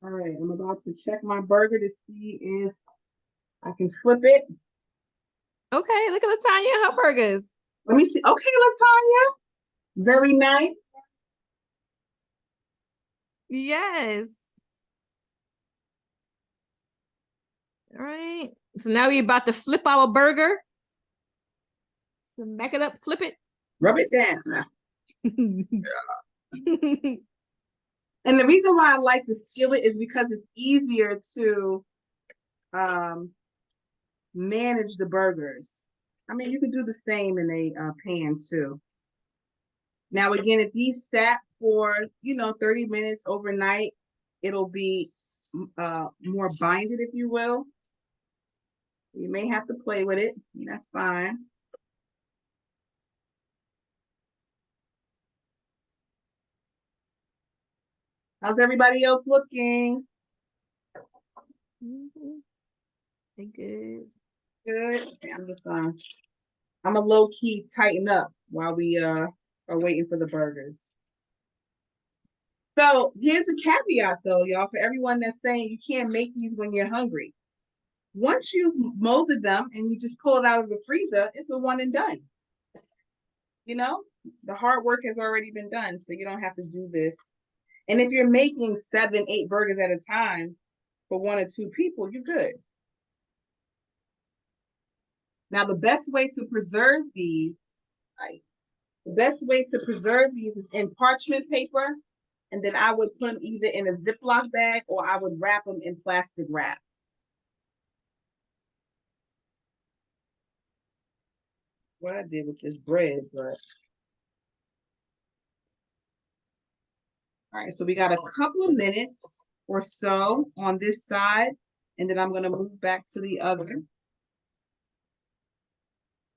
All right, I'm about to check my burger to see if I can flip it. Okay, look at Latanya and her burgers. Let me see. Okay, Latanya. Very nice. Yes. All right. So now we're about to flip our burger. Back it up, flip it. Rub it down. And the reason why I like the skillet is because it's easier to manage the burgers. I mean, you could do the same in a pan too. Now, again, if these sat for, 30 minutes overnight, it'll be more binded, if you will. You may have to play with it. That's fine. How's everybody else looking? They good. Good. Okay, I'm a low key tighten up while we are waiting for the burgers. So here's a caveat though, y'all, for everyone that's saying you can't make these when you're hungry. Once you've molded them and you just pull it out of the freezer, it's a one and done. You know, the hard work has already been done, so you don't have to do this. And if you're making 7, 8 burgers at a time for 1 or 2 people, you're good. Now, the best way to preserve these, right? The best way to preserve these is in parchment paper, and then I would put them either in a Ziploc bag or I would wrap them in plastic wrap. What I did with this bread, but all right, so we got a couple of minutes or so on this side, and then I'm gonna move back to the other.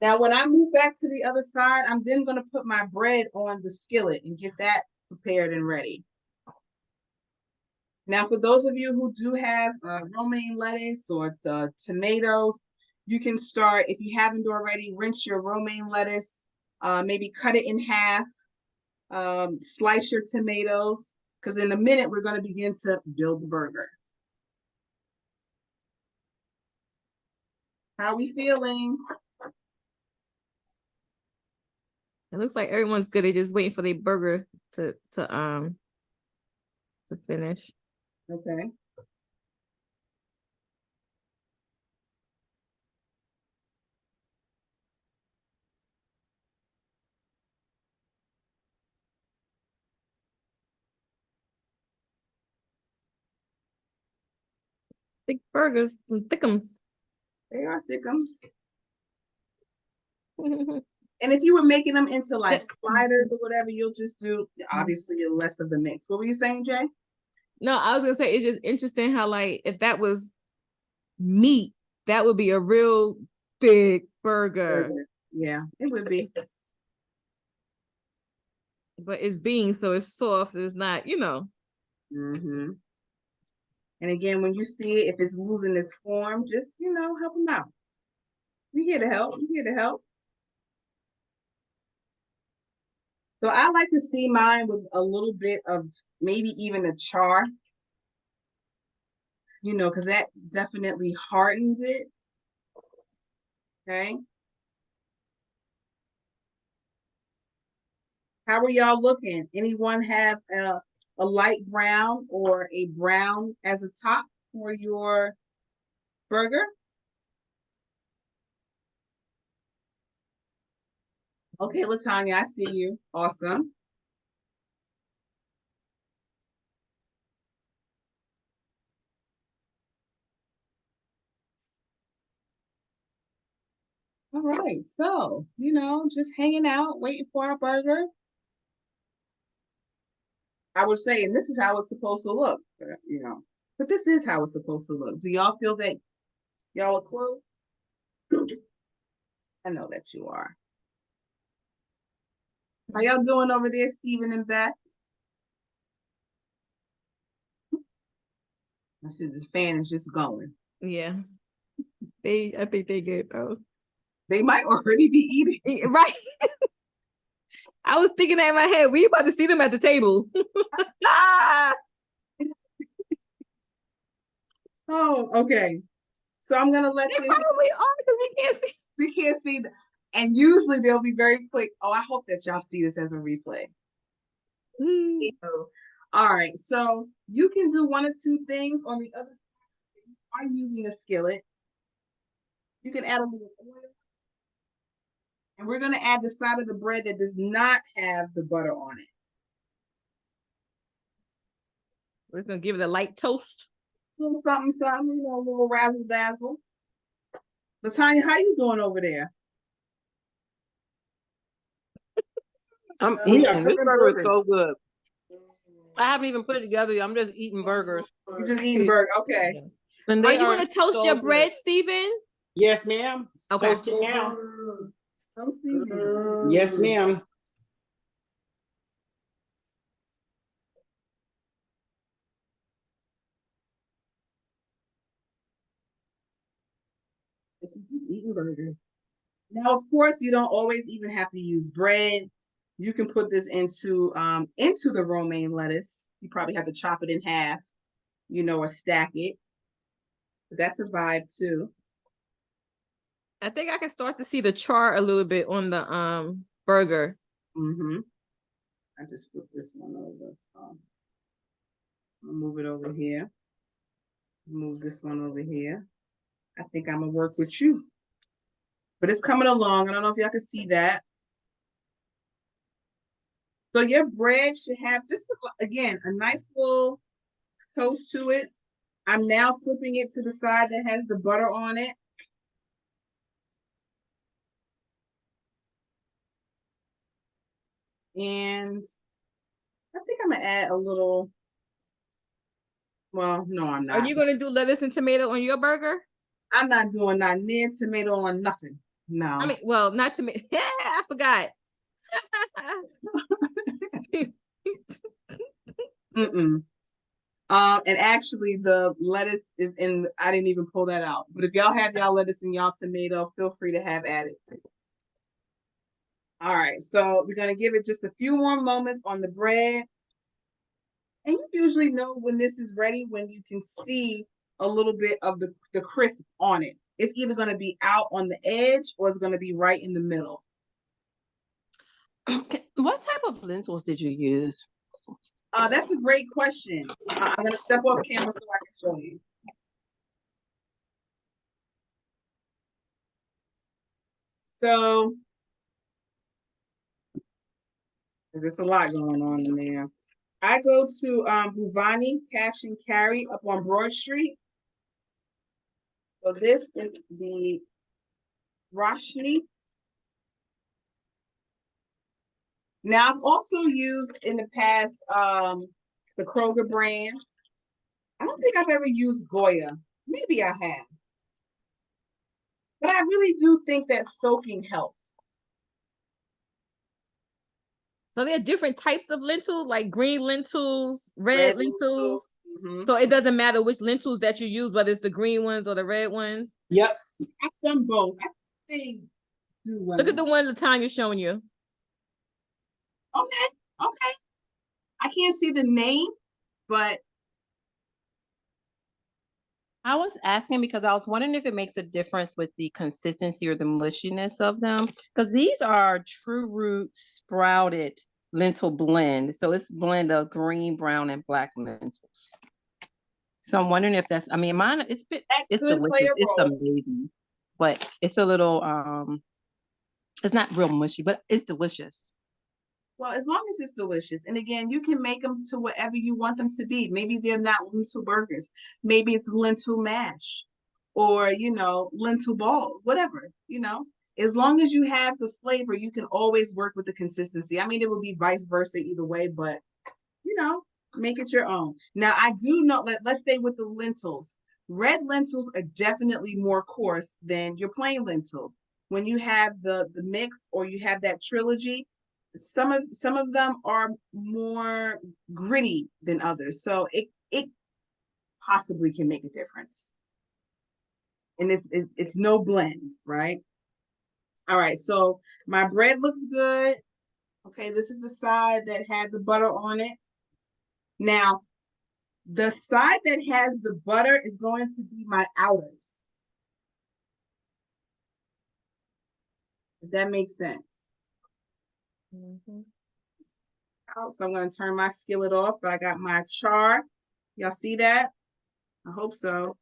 Now, when I move back to the other side, I'm then gonna put my bread on the skillet and get that prepared and ready. Now, for those of you who do have romaine lettuce or tomatoes, you can start, if you haven't already, rinse your romaine lettuce, maybe cut it in half, slice your tomatoes, because in a minute, we're going to begin to build the burger. How are we feeling? It looks like everyone's good at just waiting for their burger to finish. Okay. Thick burgers, some thickums. They are thickums. And if you were making them into like sliders or whatever, you'll just do, obviously, less of the mix. What were you saying, Jay? No, I was gonna say it's just interesting how, like, if that was meat, that would be a real thick burger. Yeah, it would be. But it's beans, so it's soft. It's not, Mm-hmm. And again, when you see it, if it's losing its form, just, help them out. We're here to help. We're here to help. So I like to see mine with a little bit of maybe even a char, because that definitely hardens it. Okay. How are y'all looking? Anyone have a light brown or a brown as a top for your burger? Okay, Latanya, I see you. Awesome. All right, so, just hanging out, waiting for our burger. I would say, and this is how it's supposed to look, but this is how it's supposed to look. Do y'all feel that y'all are close? I know that you are. How y'all doing over there, Stephen and Beth? I said this fan is just going. Yeah. I think they good though. They might already be eating. Right. I was thinking that in my head. We about to see them at the table. Oh, okay. So I'm gonna let They this. probably are because we can't see. We can't see, and usually they'll be very quick. Oh, I hope that y'all see this as a replay. All right, so you can do 1 or 2 things on the other side. I'm using a skillet. You can add a little oil. And we're going to add the side of the bread that does not have the butter on it. We're going to give it a light toast. A little something, something, a little razzle dazzle. Latanya, how you doing over there? I'm We are eating. This cooking burger burgers. is so good. I haven't even put it together yet. I'm just eating burgers. You just eating burger, okay. And Are they you going to toast so your good. bread, Stephen? Yes, ma'am. Okay. Toasting now. Oh, Yes, ma'am. eating burgers. Now, of course, you don't always even have to use bread. You can put this into the romaine lettuce. You probably have to chop it in half, or stack it. But that's a vibe too. I think I can start to see the char a little bit on the burger. Mm-hmm. I just flip this one over. I'll move it over here. Move this one over here. I think I'm gonna work with you. But it's coming along. I don't know if y'all can see that. So your bread should have just, again, a nice little toast to it. I'm now flipping it to the side that has the butter on it. And I think I'm gonna add a little, well, no, I'm not. Are you gonna do lettuce and tomato on your burger? I'm not doing not near tomato on nothing. No. I mean, well, not tomato. Yeah, I forgot. Mm-mm. And actually the lettuce is in, I didn't even pull that out. But if y'all have y'all lettuce and y'all tomato, feel free to have at it. All right, so we're gonna give it just a few more moments on the bread. And you usually know when this is ready when you can see a little bit of the crisp on it. It's either gonna be out on the edge or it's gonna be right in the middle. What type of lentils did you use? That's a great question. I'm gonna step off camera so I can show you. So, there's a lot going on in there. I go to Buvani Cash and Carry up on Broad Street. So this is the Roshni. Now I've also used in the past the Kroger brand. I don't think I've ever used Goya. Maybe I have. But I really do think that soaking helps. So there are different types of lentils, like green lentils, red lentils. Mhm. So it doesn't matter which lentils that you use, whether it's the green ones or the red ones. Yep. I've done both. I think do well. Look at the one Latanya showing you. Okay, okay. I can't see the name, but I was asking because I was wondering if it makes a difference with the consistency or the mushiness of them. Because these are true root sprouted lentil blend. So it's blend of green, brown, and black lentils. So I'm wondering if that's, I mean, mine, it's could play delicious. a It's role. amazing. But it's a little, it's not real mushy, but it's delicious. Well, as long as it's delicious. And again, you can make them to whatever you want them to be. Maybe they're not lentil burgers. Maybe it's lentil mash or, lentil balls, whatever, As long as you have the flavor, you can always work with the consistency. I mean, it would be vice versa either way, but, make it your own. Now, I do know, let's say with the lentils, red lentils are definitely more coarse than your plain lentil. When you have the mix or you have that trilogy, some of them are more gritty than others. So it possibly can make a difference. And it's no blend, right? All right, so my bread looks good. Okay, this is the side that had the butter on it. Now, the side that has the butter is going to be my outers. If that makes sense. Mm-hmm. So I'm going to turn my skillet off, but I got my char. Y'all see that? I hope so.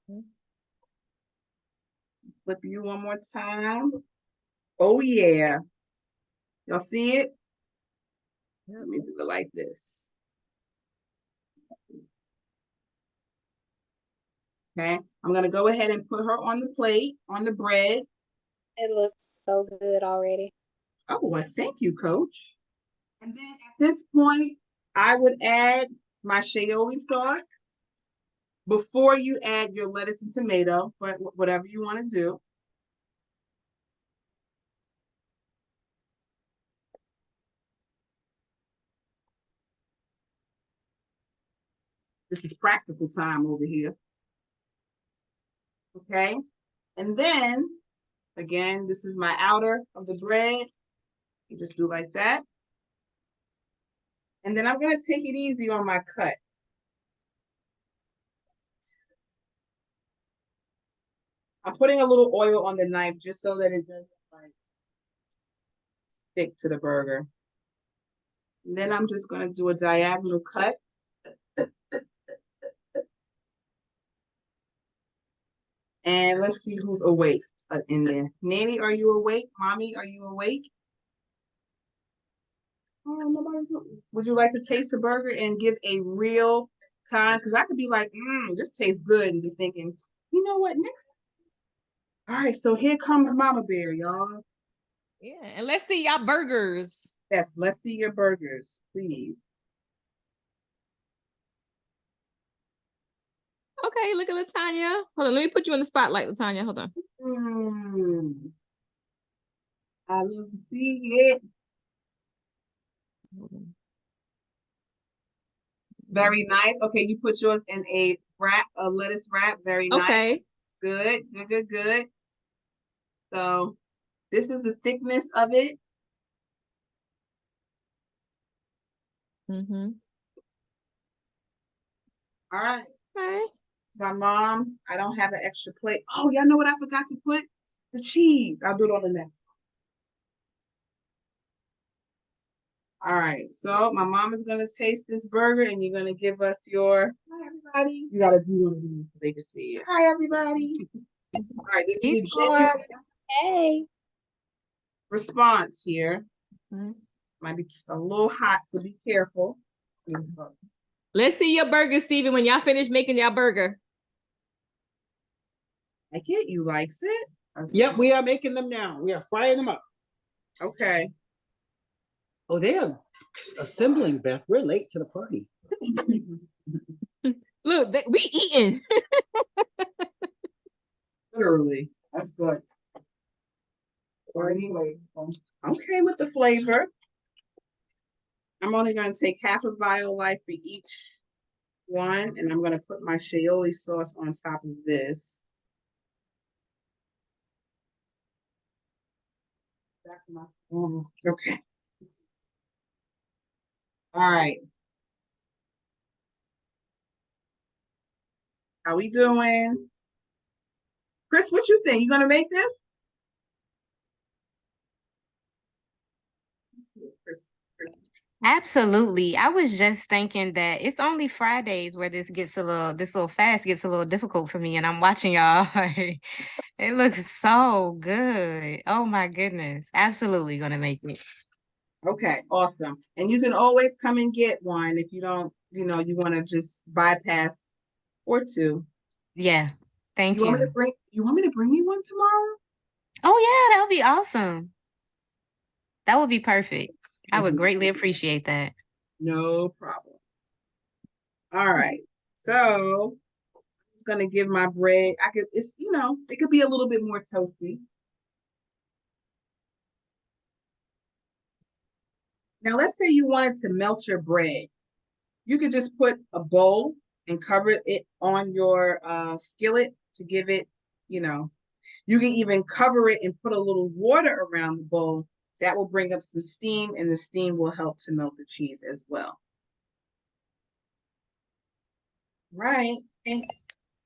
Flip you one more time. Oh yeah. Y'all see it? Let me do it like this. Okay, I'm gonna go ahead and put her on the plate, on the bread. It looks so good already. Oh, well, thank you, Coach. And then at this point, I would add my aioli sauce before you add your lettuce and tomato, but whatever you want to do. This is practical time over here. Okay, and then again, this is my outer of the bread. You just do like that. And then I'm gonna take it easy on my cut. I'm putting a little oil on the knife just so that it doesn't like stick to the burger. And then I'm just gonna do a diagonal cut. And let's see who's awake in there. Nanny, are you awake? Mommy, are you awake? Oh, nobody's. Would you like to taste the burger and give a real time? Because I could be like, this tastes good, and be thinking, you know what, next. All right, so here comes Mama Bear, y'all. Yeah, and let's see y'all burgers. Yes, let's see your burgers, please. Okay, look at Latanya. Hold on, let me put you in the spotlight, Latanya. Hold on. I love to see it. Very nice. Okay, you put yours in a wrap, a lettuce wrap. Very nice. Okay. Good, good, good, good. So this is the thickness of it. Mm-hmm. All right. Okay. My mom, I don't have an extra plate. Oh, y'all know what I forgot to put? The cheese. I'll do it on the next. All right, so my mom is gonna taste this burger, and you're gonna give us your. Hi, everybody. You gotta do one of these so they can see it. Hi, everybody. All right, this is a genuine Hey. response here. Mhm. Might be just a little hot, so be careful. Let's see your burger, Steven, when y'all finish making y'all burger. I get you likes it. Yep, we are making them now. We are frying them up. Okay. Oh, they are assembling, Beth. We're late to the party. Look, we eating. Literally, that's good. Or anyway, okay with the flavor. I'm only going to take half a vial life for each one, and I'm going to put my aioli sauce on top of this. Okay. All right. How we doing? Chris, what you think? You gonna make this? Chris. Absolutely. I was just thinking that it's only Fridays where this little fast gets a little difficult for me, and I'm watching y'all. It looks so good. Oh my goodness. Absolutely gonna make it. Okay, awesome. And you can always come and get one if you don't, you want to just bypass or two. Yeah. Thank You want me you. to bring you one tomorrow? Oh yeah, that would be awesome. That would be perfect. I would greatly appreciate that. No problem. All right. So I'm just gonna give my bread. It could be a little bit more toasty. Now let's say you wanted to melt your bread. You could just put a bowl and cover it on your skillet to give it, you can even cover it and put a little water around the bowl. That will bring up some steam, and the steam will help to melt the cheese as well. Right.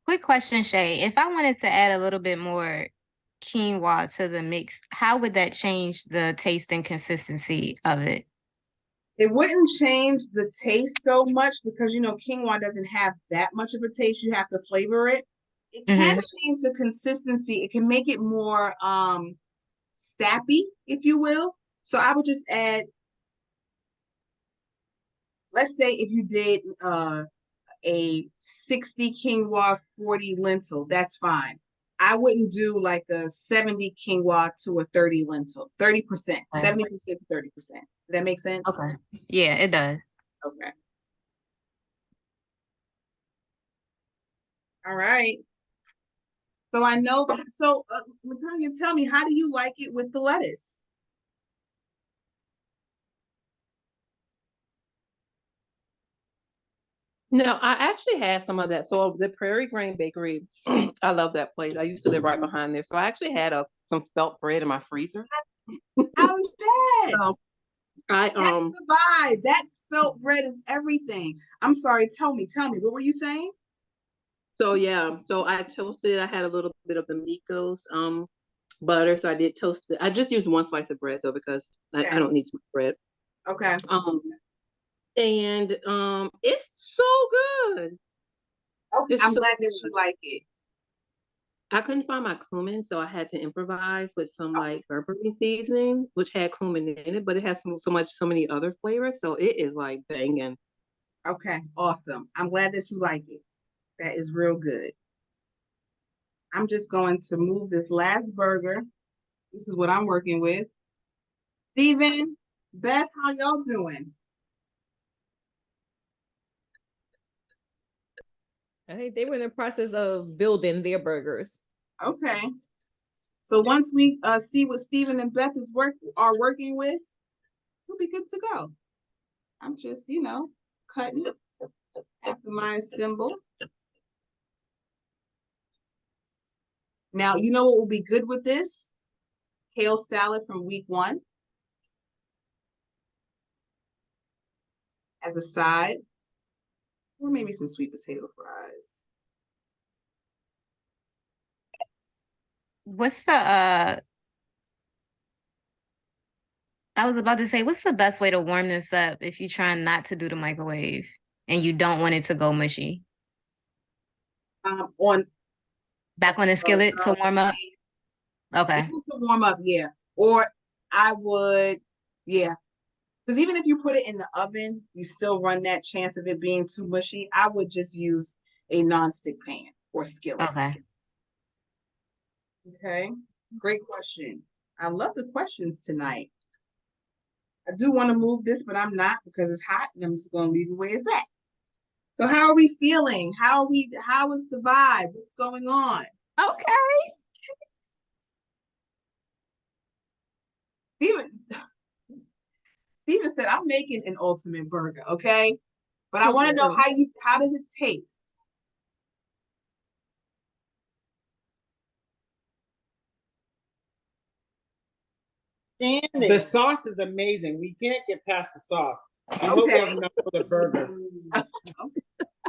Quick question, Shay. If I wanted to add a little bit more quinoa to the mix, how would that change the taste and consistency of it? It wouldn't change the taste so much because quinoa doesn't have that much of a taste. You have to flavor it. It can change the consistency. It can make it more sappy, if you will. So I would just add, let's say if you did a 60 quinoa, 40 lentil, that's fine. I wouldn't do like a 70 quinoa to a 30 lentil, 30%, 70% to 30%. Does that make sense? Okay. Yeah, it does. Okay. All right. So I know that. So, Latanya, tell me, how do you like it with the lettuce? No, I actually had some of that. So the Prairie Grain Bakery, I love that place. I used to live right behind there. So I actually had some spelt bread in my freezer. How is that? So I That's the vibe. That spelt bread is everything. I'm sorry. Tell me. What were you saying? so yeah, so I toasted. I had a little bit of the Miko's butter, so I did toast it. I just used one slice of bread though because Okay. I don't need too much bread. Okay. And it's so good. Okay. It's I'm so glad that good. you like it. I couldn't find my cumin, so I had to improvise with some like Burberry seasoning, which had cumin in it, but it has so many other flavors. So it is like banging. Okay. Awesome. I'm glad that you like it. That is real good. I'm just going to move this last burger. This is what I'm working with. Steven, Beth, how y'all doing? I think they were in the process of building their burgers. Okay. So once we see what Steven and Beth are working with, we'll be good to go. I'm just, cutting after my symbol. Now, you know what will be good with this? Kale salad from week 1 as a side, or maybe some sweet potato fries. What's the I was about to say, what's the best way to warm this up if you're trying not to do the microwave and you don't want it to go mushy? On Back on the skillet to warm up? Okay. to warm up, yeah. Or I would, yeah. Because even if you put it in the oven, you still run that chance of it being too mushy. I would just use a nonstick pan or skillet. Okay. Okay. Great question. I love the questions tonight. I do want to move this, but I'm not because it's hot and I'm just going to leave it where it's at. So how are we feeling? How is the vibe? What's going on? Okay. Steven said, I'm making an ultimate burger, okay? But I want to know how does it taste? The sauce is amazing. We can't get past the sauce. I hope we have enough for the burger.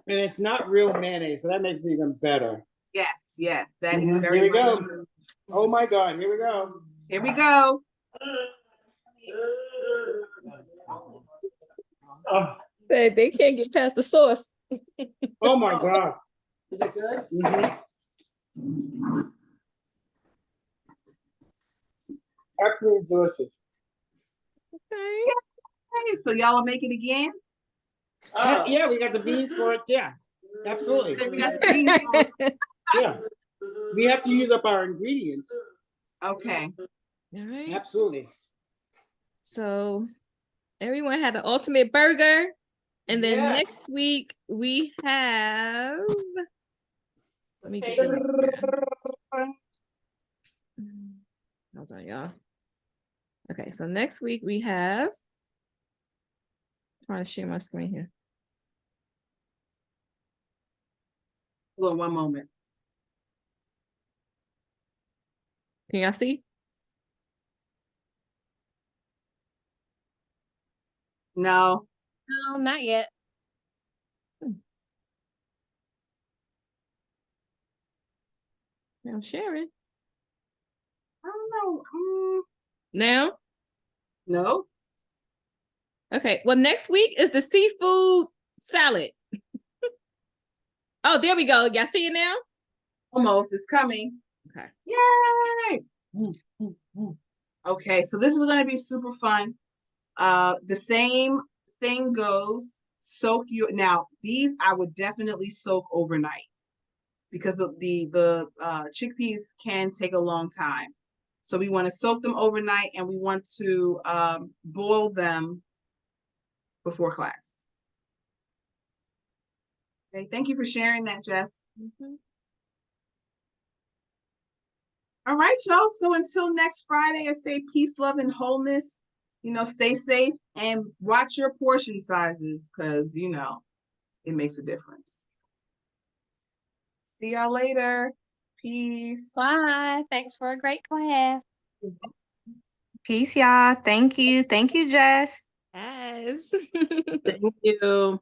And it's not real mayonnaise, so that makes it even better. Yes, that is very Here we much go. true. Oh my God, here we go. Here we go. Oh, Said they can't get past the sauce. oh my God. Is it good? Absolutely delicious. Okay. Okay, so y'all will make it again? Yeah, we got the beans for it. Yeah, absolutely. We got the beans for it. Yeah, we have to use up our ingredients. Okay. All right. Absolutely. So everyone had the ultimate burger. And then Yeah. next week we have, let me get hold on, y'all. Okay, so next week we have, I'm trying to share my screen here. Hold on one moment. Can y'all see? No. No, not yet. I'm sharing. I don't know. Now? No. Okay, well, next week is the seafood salad. Oh, there we go. Y'all see it now? Almost. It's coming. Okay. Yay! Okay, so this is going to be super fun. The same thing goes. Now, these I would definitely soak overnight because the chickpeas can take a long time. So we want to soak them overnight and we want to boil them before class. Okay, thank you for sharing that, Jess. All right, y'all. So until next Friday, I say peace, love, and wholeness. Stay safe and watch your portion sizes because, it makes a difference. See y'all later. Peace. Bye. Thanks for a great class. Peace, y'all. Thank you. Thank you, Jess. Yes. Thank you.